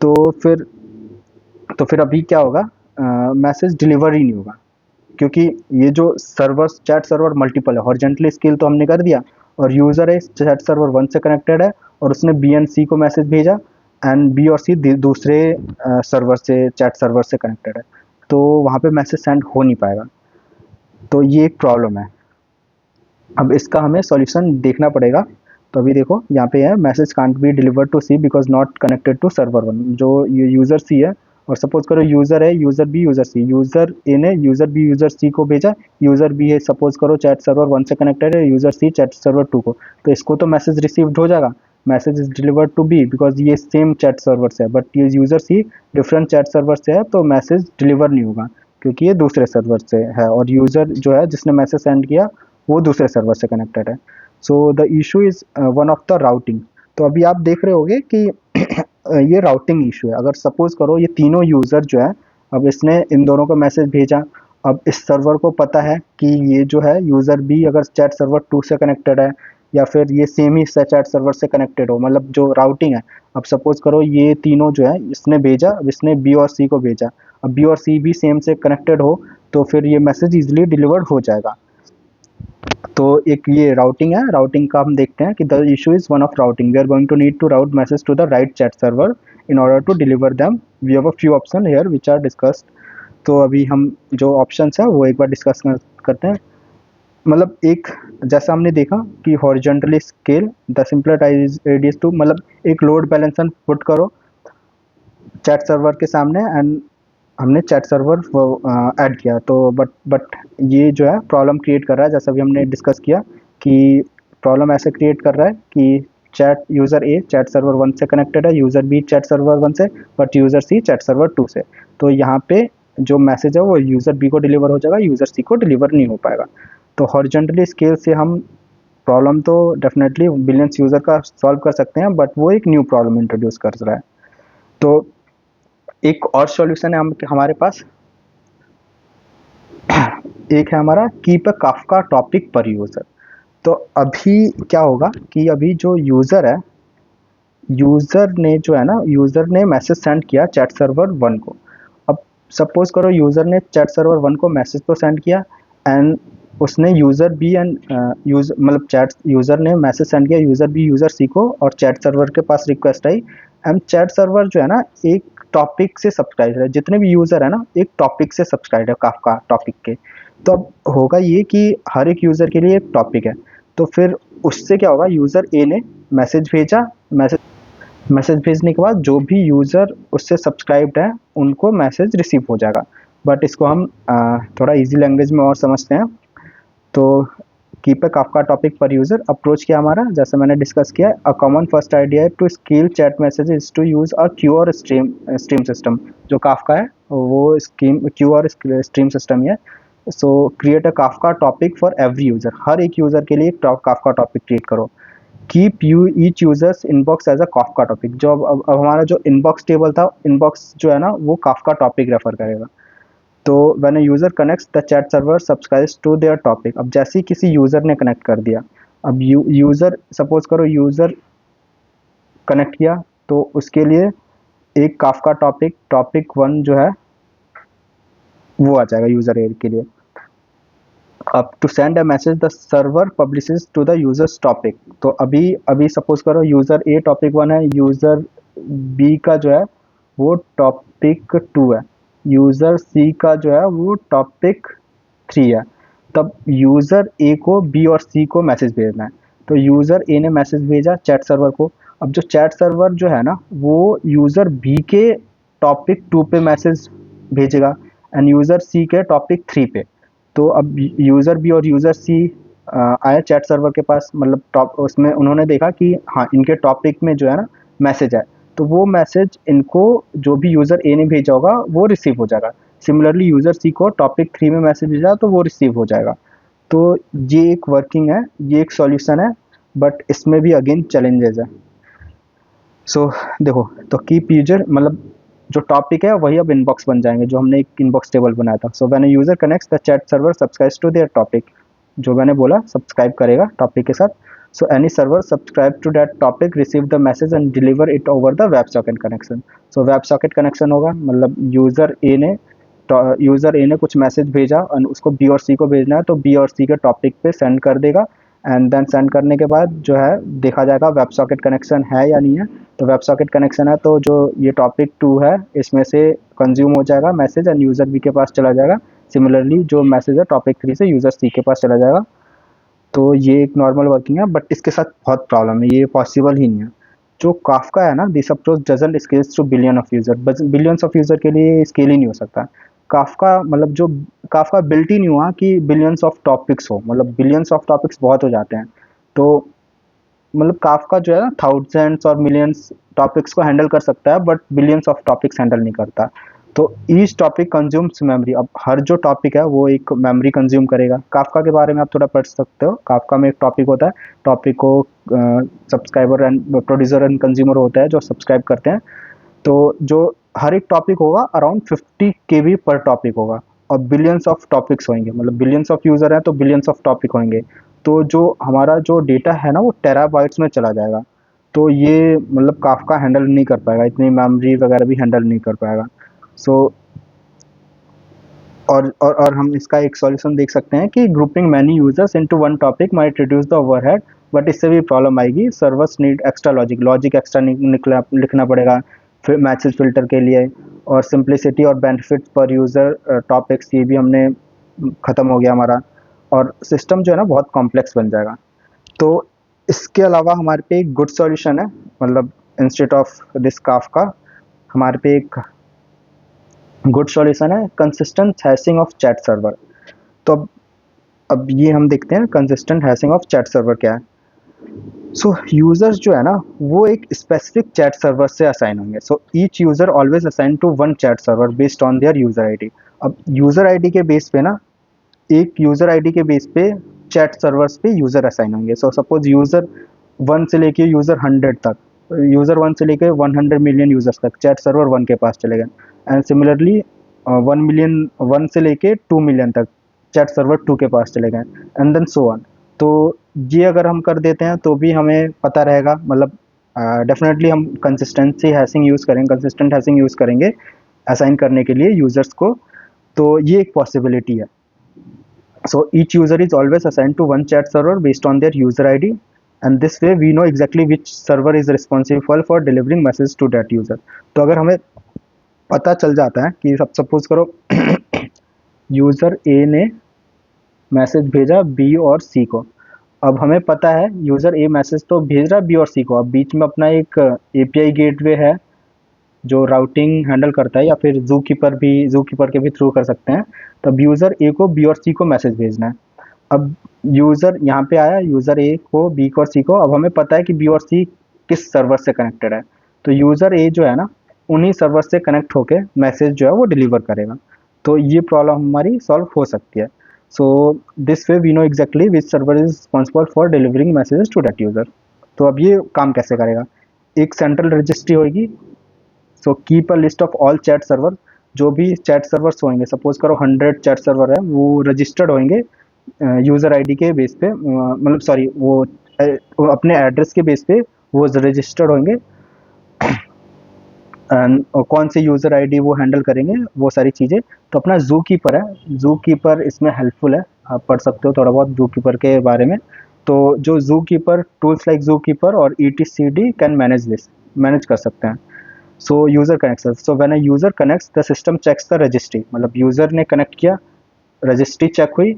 तो फिर अभी क्या होगा, मैसेज डिलीवर ही नहीं होगा, क्योंकि ये जो सर्वर्स, चैट सर्वर मल्टीपल है, हॉरिजॉन्टली स्केल तो हमने कर दिया, और यूज़र है चैट सर्वर 1 से कनेक्टेड है, और उसने बी एंड सी को मैसेज भेजा, एंड बी और सी दूसरे सर्वर से, चैट सर्वर से कनेक्टेड है, तो वहाँ पे मैसेज सेंड हो नहीं पाएगा। तो ये एक प्रॉब्लम है। अब इसका हमें सॉल्यूशन देखना पड़ेगा। तो अभी देखो यहाँ पे है, message can't be delivered to C because not connected to server 1, जो यूज़र सी है। और सपोज करो यूज़र है user B user C, user A ने यूज़र बी यूज़र सी को भेजा, यूज़र बी है सपोज करो चैट सर्वर 1 से कनेक्टेड है, यूज़र सी चैट सर्वर 2 को, तो इसको तो मैसेज रिसीव्ड हो जाएगा, message is delivered to B because ये सेम चैट सर्वर से है, बट ये user C different chat server से है, तो मैसेज डिलीवर नहीं होगा क्योंकि ये दूसरे सर्वर से है, और यूज़र जो है जिसने मैसेज सेंड किया वो दूसरे सर्वर से कनेक्टेड है। So the issue is one of the routing. तो अभी आप देख रहे होगे कि ये राउटिंग इशू है। अगर सपोज करो ये तीनों यूज़र जो है, अब इसने इन दोनों को मैसेज भेजा, अब इस सर्वर को पता है कि ये जो है यूज़र बी अगर चैट सर्वर 2 से कनेक्टेड है, या फिर ये सेम ही चैट सर्वर से कनेक्टेड हो, मतलब जो राउटिंग है। अब सपोज करो ये तीनों जो है इसने भेजा, अब इसने बी और सी को भेजा, अब बी और सी भी सेम से कनेक्टेड हो, तो फिर ये मैसेज ईजिली डिलीवर्ड हो जाएगा। तो एक ये राउटिंग है, राउटिंग का हम देखते हैं कि the issue is one of routing, we are going to need to route message to the right chat server in order to deliver them, we have a few option here which are discussed. तो अभी हम जो ऑप्शंस है वो एक बार डिस्कस करते हैं। मतलब एक, जैसा हमने देखा कि horizontally scale the simpler radius to, मतलब एक लोड बैलेंसर पुट करो चैट सर्वर के सामने, एंड हमने चैट सर्वर ऐड किया, तो बट ये जो है प्रॉब्लम क्रिएट कर रहा है, जैसा भी हमने डिस्कस किया कि प्रॉब्लम ऐसे क्रिएट कर रहा है कि chat user a chat server 1 से कनेक्टेड है, यूज़र बी चैट सर्वर 1 से, but user C chat server 2 से। तो यहाँ पे जो मैसेज है वो यूज़र बी को डिलीवर हो जाएगा, यूज़र सी को डिलीवर नहीं हो पाएगा। तो हॉरिजॉन्टली स्केल से हम प्रॉब्लम तो डेफिनेटली बिलियंस यूज़र का सॉल्व कर सकते हैं, बट वो एक न्यू प्रॉब्लम इंट्रोड्यूस कर रहा है। तो एक और सॉल्यूशन है हमारे पास, एक है हमारा keep a Kafka topic per user. तो अभी क्या होगा कि अभी जो यूज़र है, यूज़र ने जो है ना, यूज़र ने मैसेज सेंड किया चैट सर्वर 1 को। अब सपोज करो यूज़र ने चैट सर्वर 1 को मैसेज तो सेंड किया, एंड उसने यूज़र बी एंड मतलब चैट यूज़र ने मैसेज सेंड किया यूज़र बी यूज़र सी को, और चैट सर्वर के पास रिक्वेस्ट आई, एंड चैट सर्वर जो है ना एक टॉपिक से सब्सक्राइब है, जितने भी यूज़र है ना एक टॉपिक से सब्सक्राइब है काफका टॉपिक के। तो अब होगा ये कि हर एक यूज़र के लिए एक टॉपिक है, तो फिर उससे क्या होगा, यूज़र ए ने मैसेज भेजा, मैसेज भेजने के बाद जो भी यूज़र उससे सब्सक्राइब्ड है उनको मैसेज रिसीव हो जाएगा। बट इसको हम थोड़ा इजी लैंग्वेज में और समझते हैं। तो keep a Kafka topic per user approach क्या हमारा, जैसे मैंने डिस्कस किया, a common first idea to scale chat messages to use a queue और स्ट्रीम सिस्टम। जो काफका है वो क्यू और स्ट्रीम सिस्टम ही है। So create a Kafka topic for every user, हर एक यूज़र के लिए एक काफका टॉपिक क्रिएट करो। Keep you each users inbox as a Kafka topic. जो अब हमारा जो इनबॉक्स टेबल था, इनबॉक्स जो है ना वो काफका टॉपिक रेफर करेगा। तो when a user connects the chat server subscribes to their topic. अब जैसे ही किसी यूजर ने कनेक्ट कर दिया, अब यूजर सपोज करो यूजर कनेक्ट किया, तो उसके लिए एक काफका टॉपिक टॉपिक 1 जो है वो आ जाएगा यूजर ए के लिए। अब to send a message the server publishes to the user's topic. तो अभी अभी सपोज करो यूजर ए टॉपिक 1 है, यूजर बी का जो है वो टॉपिक 2 है, यूजर सी का जो है वो टॉपिक 3 है। तब यूजर ए को बी और सी को मैसेज भेजना है। तो यूजर ए ने मैसेज भेजा चैट सर्वर को। अब जो चैट सर्वर जो है ना वो यूजर बी के टॉपिक 2 पे मैसेज भेजेगा, एंड यूजर सी के टॉपिक 3 पे। तो अब यूज़र बी और यूज़र सी आया चैट सर्वर के पास, मतलब टॉप उसमें उन्होंने देखा कि हाँ इनके टॉपिक में जो है ना मैसेज है, तो वो मैसेज इनको जो भी यूज़र ए ने भेजा होगा वो रिसीव हो जाएगा। सिमिलरली यूज़र सी को टॉपिक 3 में मैसेज भेजा तो वो रिसीव हो जाएगा। तो ये एक वर्किंग है, ये एक सॉल्यूशन है, बट इसमें भी अगेन चैलेंजेस है। सो देखो, तो कीप यूजर मतलब जो टॉपिक है वही अब इनबॉक्स बन जाएंगे, जो हमने एक इनबॉक्स टेबल बनाया था। So when a user connects the chat server subscribes to their topic, जो मैंने बोला सब्सक्राइब करेगा टॉपिक के साथ। So any server subscribe to that topic receive the message and deliver it over the web socket connection. So web socket connection होगा, मतलब यूज़र ए ने कुछ मैसेज भेजा और उसको बी और सी को भेजना है, तो बी और सी के टॉपिक पे सेंड कर देगा, एंड देन सेंड करने के बाद जो है देखा जाएगा वेब सॉकेट कनेक्शन है या नहीं है। तो वेब सॉकेट कनेक्शन है तो जो ये टॉपिक 2 है इसमें से कंज्यूम हो जाएगा मैसेज, एंड यूज़र बी के पास चला जाएगा। सिमिलरली जो मैसेज है टॉपिक 3 से यूज़र सी के पास चला जाएगा। तो ये एक नॉर्मल वर्किंग है, बट इसके साथ बहुत प्रॉब्लम है, ये पॉसिबल ही नहीं है। जो काफका है ना, this approach doesn't scales two billion of user, बस बिलियंस ऑफ यूजर के लिए स्केल ही नहीं हो सकता। काफका मतलब जो काफका बिल्ट ही नहीं हुआ कि बिलियंस ऑफ टॉपिक्स हो, मतलब बिलियंस ऑफ टॉपिक्स बहुत हो जाते हैं। तो मतलब काफका जो है ना थाउजेंड्स और मिलियंस टॉपिक्स को हैंडल कर सकता है, but billions of topics handle नहीं करता। तो ईच टॉपिक कंज्यूम्स मेमोरी। अब हर जो टॉपिक है वो एक मेमोरी कंज्यूम करेगा। काफका के बारे में आप थोड़ा पढ़ सकते हो। काफका में एक टॉपिक होता है, टॉपिक को subscriber and producer and consumer होता है जो सब्सक्राइब करते हैं। तो जो हर एक टॉपिक होगा अराउंड 50 केबी पर टॉपिक होगा, और बिलियंस ऑफ टॉपिक्स होंगे, मतलब बिलियंस ऑफ यूज़र हैं तो बिलियंस ऑफ टॉपिक होंगे। तो जो हमारा जो डेटा है ना वो टेराबाइट्स में चला जाएगा। तो ये मतलब काफका हैंडल नहीं कर पाएगा, इतनी मेमोरी वगैरह भी हैंडल नहीं कर पाएगा। सो और हम इसका एक सॉल्यूशन देख सकते हैं कि grouping many users into one topic might reduce the overhead, but इससे भी प्रॉब्लम आएगी। Servers need extra logic extra लिखना पड़ेगा फिर मैसेज फिल्टर के लिए। और सिंप्लिसिटी और बेनिफिट्स पर यूज़र टॉपिक्स ये भी हमने ख़त्म हो गया हमारा, और सिस्टम जो है ना बहुत कॉम्प्लेक्स बन जाएगा। तो इसके अलावा हमारे पे एक गुड सॉल्यूशन है, मतलब इंस्टेड ऑफ दिस काफका हमारे पे एक गुड सॉल्यूशन है consistent hashing of chat server. तो अब ये हम देखते हैं consistent hashing of chat server क्या है। सो यूजर्स जो है ना वो एक स्पेसिफिक चैट सर्वर से असाइन होंगे। So each user always assign to one chat server based on their user ID. अब यूजर आईडी के बेस पे ना, एक यूजर आईडी के बेस पे चैट सर्वर्स पे यूज़र असाइन होंगे। सो सपोज यूज़र 1 से लेके यूज़र 100 तक, यूज़र 1 से लेके 100 मिलियन यूज़र्स तक चैट सर्वर 1 के पास चले गए, एंड सिमिलरली 1 मिलियन 1 से लेके 2 मिलियन तक चैट सर्वर 2 के पास चले गए, एंड देन सो ऑन। तो ये अगर हम कर देते हैं तो भी हमें पता रहेगा, मतलब डेफिनेटली हम कंसिस्टेंसी हैशिंग यूज़ करेंगे, कंसिस्टेंट हैशिंग यूज़ करेंगे असाइन करने के लिए यूज़र्स को। तो ये एक पॉसिबिलिटी है। So each user is always assigned to one chat server based on their user ID, and this way we know exactly which server is responsible for delivering message to that user. तो अगर हमें पता चल जाता है कि सपोज करो यूज़र ए ने मैसेज भेजा बी और सी को, अब हमें पता है यूज़र ए मैसेज तो भेज रहा है बी और सी को, अब बीच में अपना एक एपीआई गेटवे है जो राउटिंग हैंडल करता है, या फिर जू कीपर के भी थ्रू कर सकते हैं। तब यूज़र ए को बी और सी को मैसेज भेजना है। अब यूज़र यहाँ पे आया, यूज़र ए को बी को और सी को, अब हमें पता है कि बी और सी किस सर्वर से कनेक्टेड है, तो यूज़र ए जो है ना उन्हीं सर्वर से कनेक्ट होके मैसेज जो है वो डिलीवर करेगा। तो ये प्रॉब्लम हमारी सॉल्व हो सकती है। So this way we know exactly which server is responsible for delivering messages to that user. तो अब ये काम कैसे करेगा, एक सेंट्रल रजिस्ट्री होगी। So keep a list of all chat server, जो भी चैट सर्वर्स होंगे, सपोज करो 100 चैट सर्वर है, वो रजिस्टर्ड होंगे यूज़र आईडी के बेस पे, मतलब सॉरी वो अपने एड्रेस के बेस पे वो रजिस्टर्ड होंगे, और कौन से यूज़र आईडी वो हैंडल करेंगे वो सारी चीज़ें। तो अपना जू कीपर है, जू कीपर इसमें हेल्पफुल है, आप पढ़ सकते हो थोड़ा बहुत जू कीपर के बारे में। तो जो ZooKeeper tools like ZooKeeper और ETCD कैन मैनेज कर सकते हैं। So user connection, so when a user connects the system checks the registry, मतलब यूज़र ने कनेक्ट किया, रजिस्ट्री चेक हुई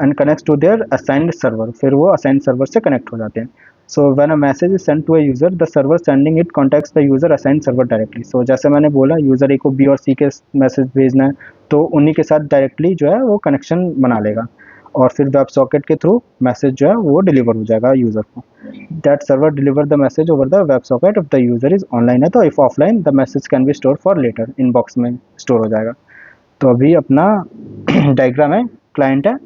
and connects to their assigned server, फिर वो असाइंड सर्वर से कनेक्ट हो जाते हैं। So when a message is send to a user, the server sending it contacts the user assigned server directly. सो जैसे मैंने बोला यूज़र ए को बी और सी के मैसेज भेजना है, तो उन्हीं के साथ डायरेक्टली जो है वो कनेक्शन बना लेगा, और फिर वेब सॉकेट के थ्रू मैसेज जो है वो डिलीवर हो जाएगा यूज़र को। That server deliver the message over the web socket if the user is online है, तो if offline the message can be store for later, inbox में स्टोर हो जाएगा। तो अभी अपना डायग्राम है, क्लाइंट है,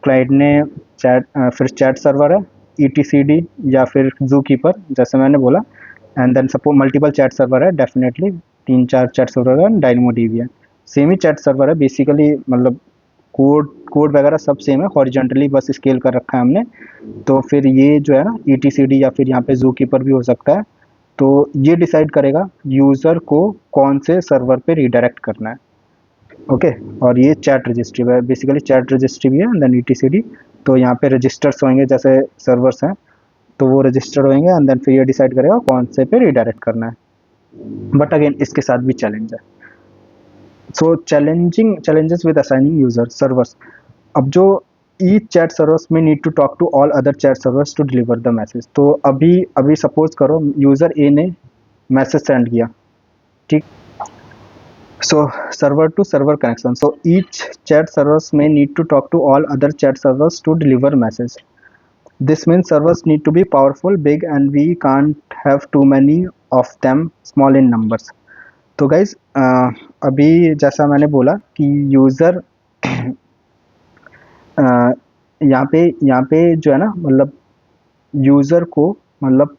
क्लाइंट ने फिर चैट सर्वर है, ETCD या फिर जू कीपर जैसे मैंने बोला, and then suppose multiple chat server है, डेफिनेटली 3-4 चैट सर्वर है, DynamoDB है, सेम ही चैट सर्वर है बेसिकली, मतलब कोड वगैरह सब सेम है, हॉरिजॉन्टली बस स्केल कर रखा है हमने। तो फिर ये जो है ना ETCD या फिर यहाँ पे जू कीपर भी हो सकता है, तो ये डिसाइड करेगा यूज़र को कौन से सर्वर पे रिडायरेक्ट करना है। ओके, और ये चैट रजिस्ट्री है, बेसिकली चैट रजिस्ट्री भी है, देन ETCD। तो यहाँ पे रजिस्टर्स होंगे, जैसे सर्वर्स हैं तो वो रजिस्टर्ड होंगे, एंड देन फिर ये डिसाइड करेगा कौन से पे रिडायरेक्ट करना है। बट अगेन इसके साथ भी चैलेंज है। So challenges with assigning user servers. अब जो ईच चैट सर्वर्स में need to talk to all other chat servers to deliver the message. तो अभी अभी सपोज करो यूज़र ए ने मैसेज सेंड किया, ठीक। So server to server connection. So each chat servers may need to talk to all other chat servers to deliver message. This means servers need to be powerful, big, and we can't have too many of them small in numbers. तो गाइज अभी जैसा मैंने बोला कि यूज़र यहाँ पे जो है ना, मतलब यूज़र को मतलब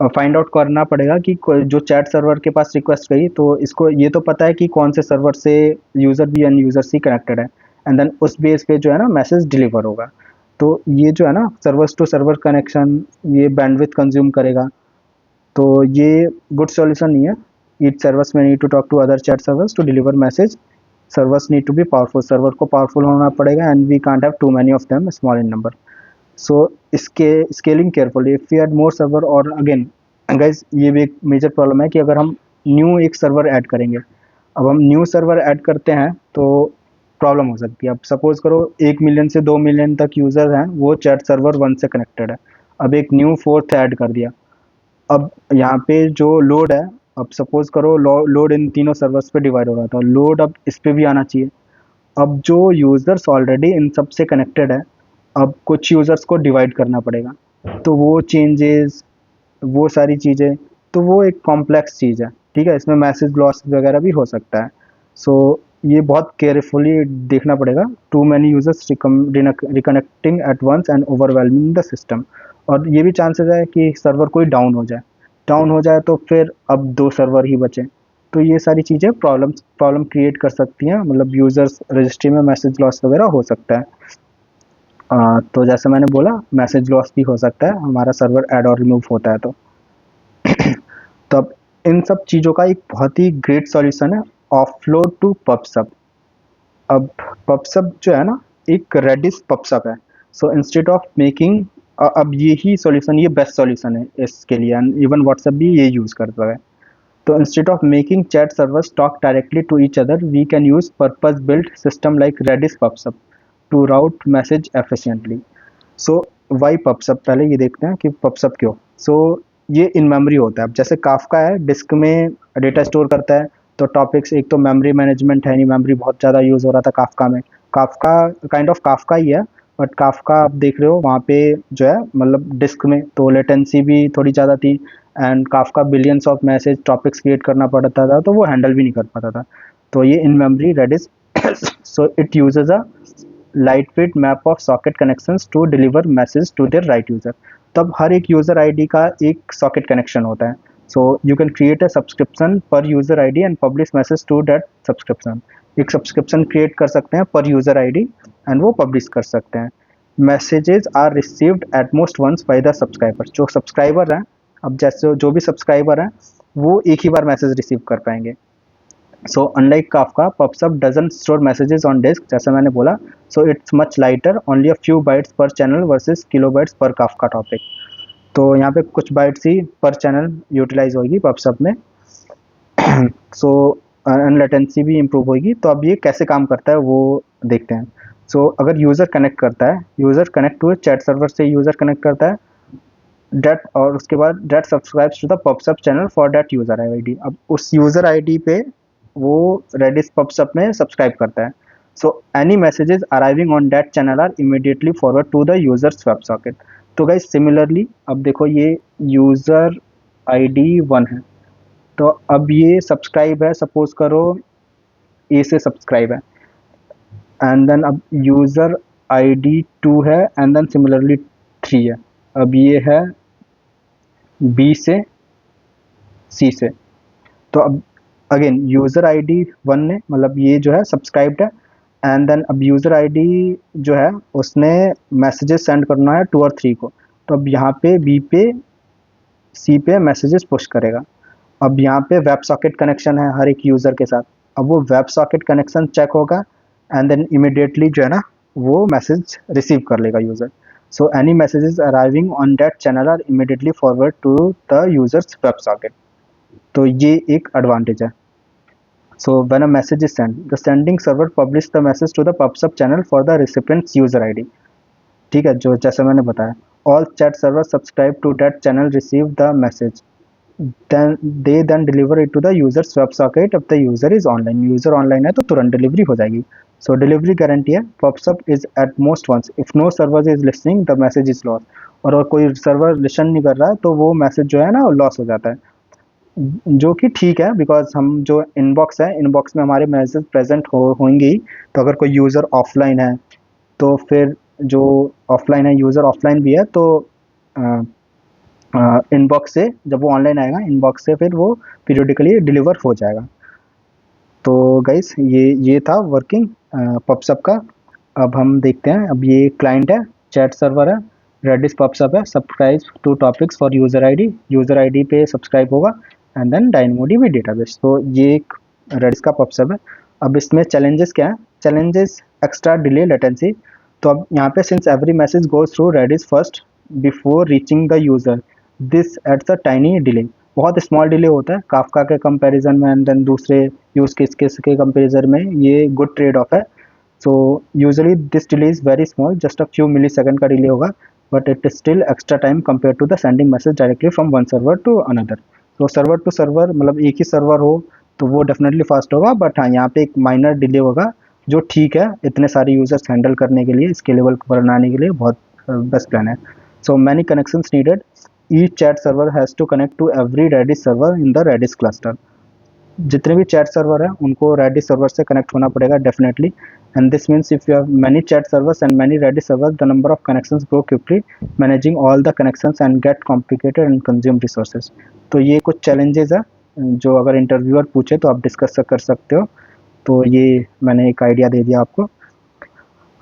फाइंड आउट करना पड़ेगा कि जो चैट सर्वर के पास रिक्वेस्ट गई, तो इसको ये तो पता है कि कौन से सर्वर से user B and user C connected है, एंड देन उस बेस पे जो है ना मैसेज डिलीवर होगा। तो ये जो है ना सर्वर्स टू सर्वर कनेक्शन, ये बैंडविड्थ कंज्यूम करेगा, तो ये गुड सॉल्यूशन नहीं है। ईच सर्वर्स में need to talk to other chat servers to deliver message. Servers need to be powerful, server को पावरफुल होना पड़ेगा, and we can't have too many of them small in number. So इसके scaling carefully, if we add more server, और अगेन गाइज ये भी एक मेजर प्रॉब्लम है कि अगर हम न्यू एक सर्वर ऐड करेंगे, अब हम न्यू सर्वर ऐड करते हैं तो प्रॉब्लम हो सकती है। अब सपोज करो 1 मिलियन से 2 मिलियन तक यूज़र हैं, वो चैट सर्वर 1 से कनेक्टेड है, अब एक न्यू फोर्थ ऐड कर दिया, अब यहाँ पे जो लोड है, अब सपोज करो लोड इन तीनों सर्वर्स पे डिवाइड हो रहा था, लोड अब इस पे भी आना चाहिए। अब जो यूज़र्स ऑलरेडी इन सब से कनेक्टेड है, अब कुछ यूज़र्स को डिवाइड करना पड़ेगा, तो वो चेंजेस, वो सारी चीज़ें, तो वो एक कॉम्प्लेक्स चीज़ है, ठीक है, इसमें मैसेज लॉस वगैरह भी हो सकता है। सो ये बहुत केयरफुली देखना पड़ेगा। Too many users reconnecting at once and overwhelming the system. और ये भी चांसेस है कि सर्वर कोई डाउन हो जाए तो फिर अब 2 सर्वर ही बचे। तो ये सारी चीज़ें प्रॉब्लम क्रिएट कर सकती हैं, मतलब यूजर्स रजिस्ट्री में मैसेज लॉस वगैरह हो सकता है। तो जैसे मैंने बोला मैसेज लॉस भी हो सकता है, हमारा सर्वर ऐड और रिमूव होता है तो। तो अब इन सब चीज़ों का एक बहुत ही ग्रेट सॉल्यूशन है ऑफलोड टू पबसब। अब पबसब जो है ना, एक रेडिस पबसब है। सो इंस्टेड ऑफ मेकिंग, अब यही सॉल्यूशन, ये बेस्ट सॉल्यूशन है इसके लिए, एंड इवन व्हाट्सएप भी ये यूज़ करता है। तो instead of making chat servers talk directly to each other, we can use purpose-built system like Redis PubSub to route message efficiently. So why PubSub? पहले ये देखते हैं कि PubSub क्यों। So ये इन मेमोरी होता है। अब जैसे काफका है, डिस्क में डेटा स्टोर करता है, तो टॉपिक्स, एक तो मेमोरी मैनेजमेंट है नहीं, मेमोरी बहुत ज़्यादा यूज़ हो रहा था काफका में। काफका काइंड ऑफ काफका ही है, बट काफका आप देख रहे हो वहाँ पे जो है, मतलब डिस्क में तो लेटेंसी भी थोड़ी ज़्यादा थी, and Kafka billions of message topics create करना पड़ता था, तो वो हैंडल भी नहीं कर पाता था। तो ये in memory Redis, so it uses a lightweight map of socket connections to deliver message to their right user। तब हर एक यूज़र आईडी का एक सॉकेट कनेक्शन होता है। So you can create a subscription per user ID and publish message to that subscription. एक सब्सक्रिप्शन क्रिएट कर सकते हैं पर यूज़र आईडी, एंड वो पब्लिश कर सकते हैं। Messages are received at most once by the subscriber. जो सब्सक्राइबर हैं, अब जैसे जो भी सब्सक्राइबर हैं, वो एक ही बार मैसेज रिसीव कर पाएंगे। So unlike Kafka, pub sub doesn't store messages on disk, जैसे मैंने बोला। So it's much lighter, only a few bytes per channel versus kilobytes per Kafka topic. तो यहाँ पे कुछ बाइट्स ही पर चैनल यूटिलाइज होगी पबसब में। सो एंड लेटेंसी भी इम्प्रूव होगी। तो अब ये कैसे काम करता है वो देखते हैं। सो अगर यूज़र कनेक्ट करता है, यूज़र कनेक्ट हुए चैट सर्वर से, यूज़र कनेक्ट करता है डेट, और उसके बाद that subscribes to the pub sub channel for that user ID. अब उस यूज़र आईडी पे वो रेडिस पबसब में सब्सक्राइब करता है। So any messages arriving on that channel are immediately forward to the users web socket. तो गाइस सिमिलरली अब देखो ये यूज़र आईडी 1 है, तो अब ये सब्सक्राइब है, सपोज करो ए से सब्सक्राइब है, एंड देन अब यूज़र आईडी 2 है, एंड देन सिमिलरली 3 है। अब ये है बी से सी से। तो अब अगेन यूज़र आईडी 1 ने, मतलब ये जो है सब्सक्राइब्ड है, एंड देन अब यूज़र आईडी जो है उसने मैसेजेस सेंड करना है 2 और 3 को। तो अब यहाँ पे बी पे सी पे मैसेजेस पुश करेगा। अब यहाँ पे वेब सॉकेट कनेक्शन है हर एक यूज़र के साथ। अब वो वेब सॉकेट कनेक्शन चेक होगा, एंड देन इमीडिएटली जो है ना वो मैसेज रिसीव कर लेगा user. So any messages arriving on that channel are immediately forward to the users web socket. तो ये एक एडवांटेज है। So when a message is sent, the sending server publish the message to the PubSub channel for the recipient's user ID। ठीक है, जो जैसे मैंने बताया, all chat servers subscribe to that channel receive the message, then they then deliver it to the user's WebSocket if the user is online। user online है तो तुरंत डिलीवरी हो जाएगी। So delivery guarantee है, PubSub is at most once, if no server is listening the message is lost। और अगर कोई सर्वर लिसन नहीं कर रहा है तो वो मैसेज जो है ना लॉस हो जाता है, जो कि ठीक है, बिकॉज हम जो इनबॉक्स है, इनबॉक्स में हमारे मैसेज प्रेजेंट होंगे ही। तो अगर कोई यूज़र ऑफलाइन है, तो फिर जो ऑफलाइन है, यूज़र ऑफलाइन भी है, तो इनबॉक्स से जब वो ऑनलाइन आएगा, इनबॉक्स से फिर वो पीरियडिकली डिलीवर हो जाएगा। तो गाइस ये था वर्किंग पबसब का। अब हम देखते हैं, अब ये क्लाइंट है, चैट सर्वर है, रेडिस पबसब है, subscribe to topics for user ID पे सब्सक्राइब होगा, एंड देन डायनामोडीबी डेटाबेस। तो ये एक रेडिस का पबसब है। अब इसमें चैलेंजेस क्या है? Challenges extra delay latency. तो अब यहाँ पे since every message goes through Redis first before reaching the user, this adds a tiny delay. बहुत स्मॉल डिले होता है काफका के कंपैरिजन में, एंड देन दूसरे यूज़ केस के कंपैरिजन में ये गुड ट्रेड ऑफ है। So usually this delay is very small, just a few millisecond का delay होगा, but it is still extra time compared to the sending message directly from one server to another। तो सर्वर टू सर्वर, मतलब एक ही सर्वर हो तो वो डेफिनेटली फास्ट होगा, बट हाँ यहाँ पे एक माइनर डिले होगा, जो ठीक है इतने सारे यूजर्स हैंडल करने के लिए, स्केलेबल बनाने के लिए बहुत बेस्ट प्लान है। So many connections needed, each chat server has to connect to every Redis server in the Redis cluster. जितने भी चैट सर्वर है उनको रेडिस सर्वर से कनेक्ट होना पड़ेगा definitely, and this means if you have many chat servers and many Redis servers the number of connections grow quickly, managing all the connections and get complicated and consume resources. तो ये कुछ चैलेंजेस है जो अगर इंटरव्यूअर पूछे तो आप डिस्कस कर सकते हो। तो ये मैंने एक आइडिया दे दिया आपको।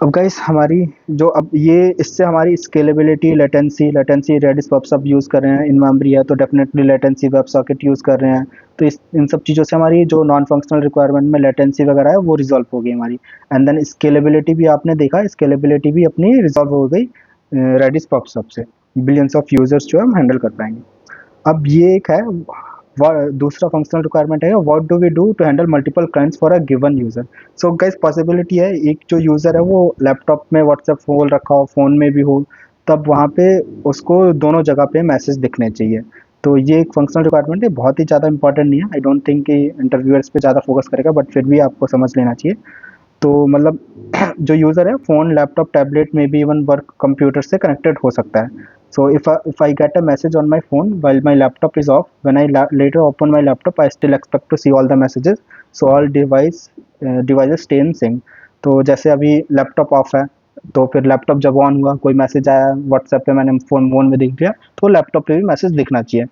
अब गाइस हमारी जो अब ये इससे हमारी स्केलेबिलिटी, लेटेंसी रेडिस पब सब यूज़ कर रहे हैं, इन मेमोरी है तो definitely latency web socket use कर रहे हैं। तो इस इन सब चीज़ों से हमारी जो नॉन फंक्शनल रिक्वायरमेंट में लेटेंसी वगैरह है वो रिजॉल्व हो गई हमारी। एंड देन स्केलेबिलिटी भी आपने देखा, स्केलेबिलिटी भी अपनी रिजॉल्व हो गई रेडिस पब सब से। बिलियंस ऑफ यूजर्स जो है हम हैंडल कर पाएंगे। अब ये एक है दूसरा फंक्शनल रिक्वायरमेंट है, what do we do to handle multiple clients for a given user. So guys possibility है एक जो यूजर है वो लैपटॉप में व्हाट्सएप खोल रखा हो, फोन में भी हो, तब वहाँ पे उसको दोनों जगह पे मैसेज दिखने चाहिए। तो ये एक फंक्शनल रिक्वायरमेंट है, बहुत ही ज़्यादा इंपॉर्टेंट नहीं है, आई डोंट थिंक कि इंटरव्यूअर्स पे ज़्यादा फोकस करेगा, बट फिर भी आपको समझ लेना चाहिए। तो मतलब जो यूज़र है फ़ोन, लैपटॉप, टैबलेट में भी इवन वर्क कंप्यूटर से कनेक्टेड हो सकता है। सो if I get a message on my phone while my laptop is off, when I later open my laptop I still expect to see all the messages, so all devices stay in sync। तो जैसे अभी लैपटॉप ऑफ है तो फिर लैपटॉप जब ऑन हुआ, कोई मैसेज आया व्हाट्सएप पे, मैंने फ़ोन में देख लिया, तो लैपटॉप पे भी मैसेज दिखना चाहिए।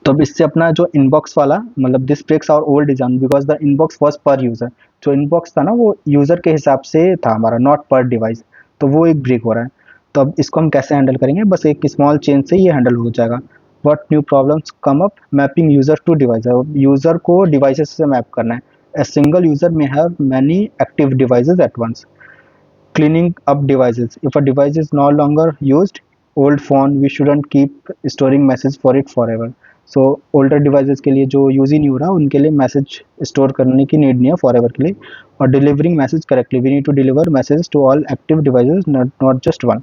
तो अब इससे अपना जो इनबॉक्स वाला मतलब this breaks our old design because the inbox was per user. जो इनबॉक्स था ना वो यूजर के हिसाब से था हमारा, नॉट पर डिवाइस। तो वो एक ब्रेक हो रहा है। तो अब इसको हम कैसे हैंडल करेंगे, बस एक स्मॉल चेंज से ये हैंडल हो जाएगा। What new problems come up, mapping user to device. User को डिवाइसेस से मैप करना है। A single user may have many active devices at once. Cleaning up devices. If a device is no longer used, old phone, we shouldn't keep storing message for it forever. So older devices के लिए जो यूज़ ही नहीं हो रहा उनके लिए मैसेज स्टोर करने की नीड नहीं है फॉरएवर के लिए। और delivering message correctly, we need to deliver message to all active devices, not just one.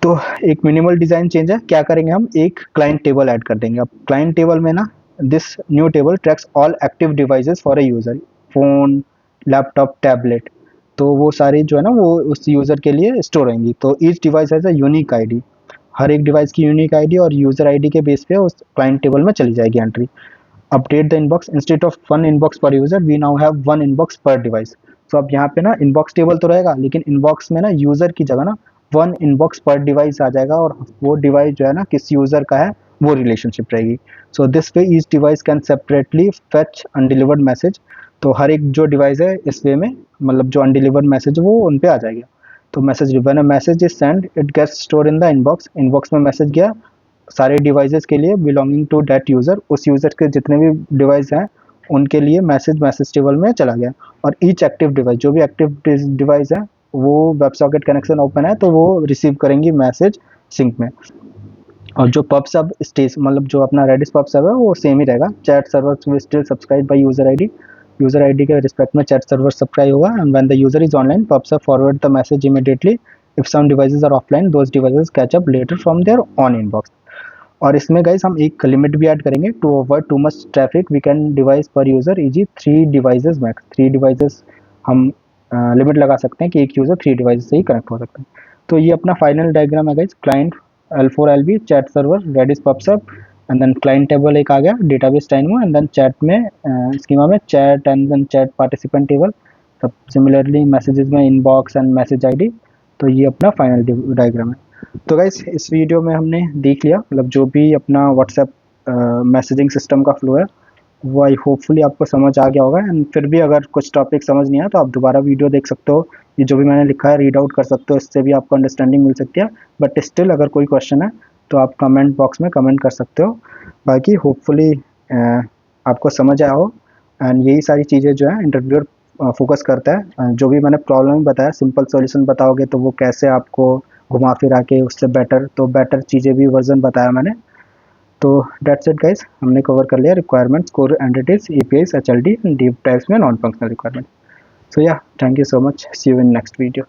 तो एक मिनिमल डिज़ाइन चेंज है, क्या करेंगे हम, एक क्लाइंट टेबल ऐड कर देंगे। अब क्लाइंट टेबल में ना this new table tracks all active devices for a user, phone, laptop, tablet. तो वो सारी जो है ना वो उस यूज़र के लिए स्टोर होंगी। तो each device has a unique ID, हर एक डिवाइस की यूनिक आईडी और यूज़र आईडी के बेस पे उस क्लाइंट टेबल में चली जाएगी entry. Update the inbox, instead of one inbox per user we now have one inbox per device. तो अब यहाँ पे ना इनबॉक्स टेबल तो रहेगा लेकिन इनबॉक्स में ना यूजर की जगह ना वन इनबॉक्स पर डिवाइस आ जाएगा, और वो डिवाइस जो है ना किस यूजर का है वो रिलेशनशिप रहेगी। सो this way each device can separately fetch undelivered message. तो हर एक जो डिवाइस है इस वे में मतलब जो अनडिलीवर्ड मैसेज है वो उन पे आ जाएगा। तो message when a message is send it gets store in the inbox. Inbox में मैसेज गया सारे डिवाइसेस के लिए बिलोंगिंग टू दैट यूज़र, उस यूज़र के जितने भी डिवाइस हैं उनके लिए मैसेज टेबल में चला गया। और ईच एक्टिव डिवाइस, जो भी एक्टिव डिवाइस है वो वेब सॉकेट कनेक्शन ओपन है तो वो रिसीव करेंगी मैसेज सिंक में। और जो पब सब स्टेज मतलब जो अपना रेडिस पब सब है वो सेम ही रहेगा। Chat server will still subscribe by user ID के रिस्पेक्ट में चैट सर्वर सब्सक्राइब होगा। And when the user is online pub sub forward the message immediately. If some devices are offline those devices catch up later from there on inbox. और इसमें गाइस हम एक लिमिट भी ऐड करेंगे, to avoid too much traffic we can device per user easy 3 devices max. 3 devices हम लिमिट लगा सकते हैं कि एक यूजर 3 डिवाइस से ही कनेक्ट हो सकता है। तो ये अपना फाइनल डायग्राम है guys. Client L4 LB, chat server Redis pub sub, and then client table एक आ गया, database Dynamo, and then chat में स्कीमा में chat and then chat participant table. सब सिमिलरली मैसेजेस में इनबॉक्स एंड मैसेज आईडी। तो ये अपना फाइनल डायग्राम है। तो गाइस इस वीडियो में हमने देख लिया मतलब जो भी अपना व्हाट्सएप मैसेजिंग सिस्टम का फ्लो है वो आई होपफुली आपको समझ आ गया होगा। एंड फिर भी अगर कुछ टॉपिक समझ नहीं आया तो आप दोबारा वीडियो देख सकते हो, ये जो भी मैंने लिखा है रीड आउट कर सकते हो, इससे भी आपको अंडरस्टैंडिंग मिल सकती है। बट स्टिल अगर कोई क्वेश्चन है तो आप कमेंट बॉक्स में कमेंट कर सकते हो। बाकी होपफुली आपको समझ आया हो। एंड यही सारी चीज़ें जो है इंटरव्यूअर फोकस करता है। जो भी मैंने प्रॉब्लम बताया सिंपल सॉल्यूशन बताओगे तो वो कैसे आपको घुमा फिरा के उससे बेटर चीज़ें भी वर्जन बताया मैंने। तो दैट्स इट गाइस, हमने कवर कर लिया requirements, core entities, APIs, HLD and deep types में non functional requirement. So yeah thank you so much, see you in next video.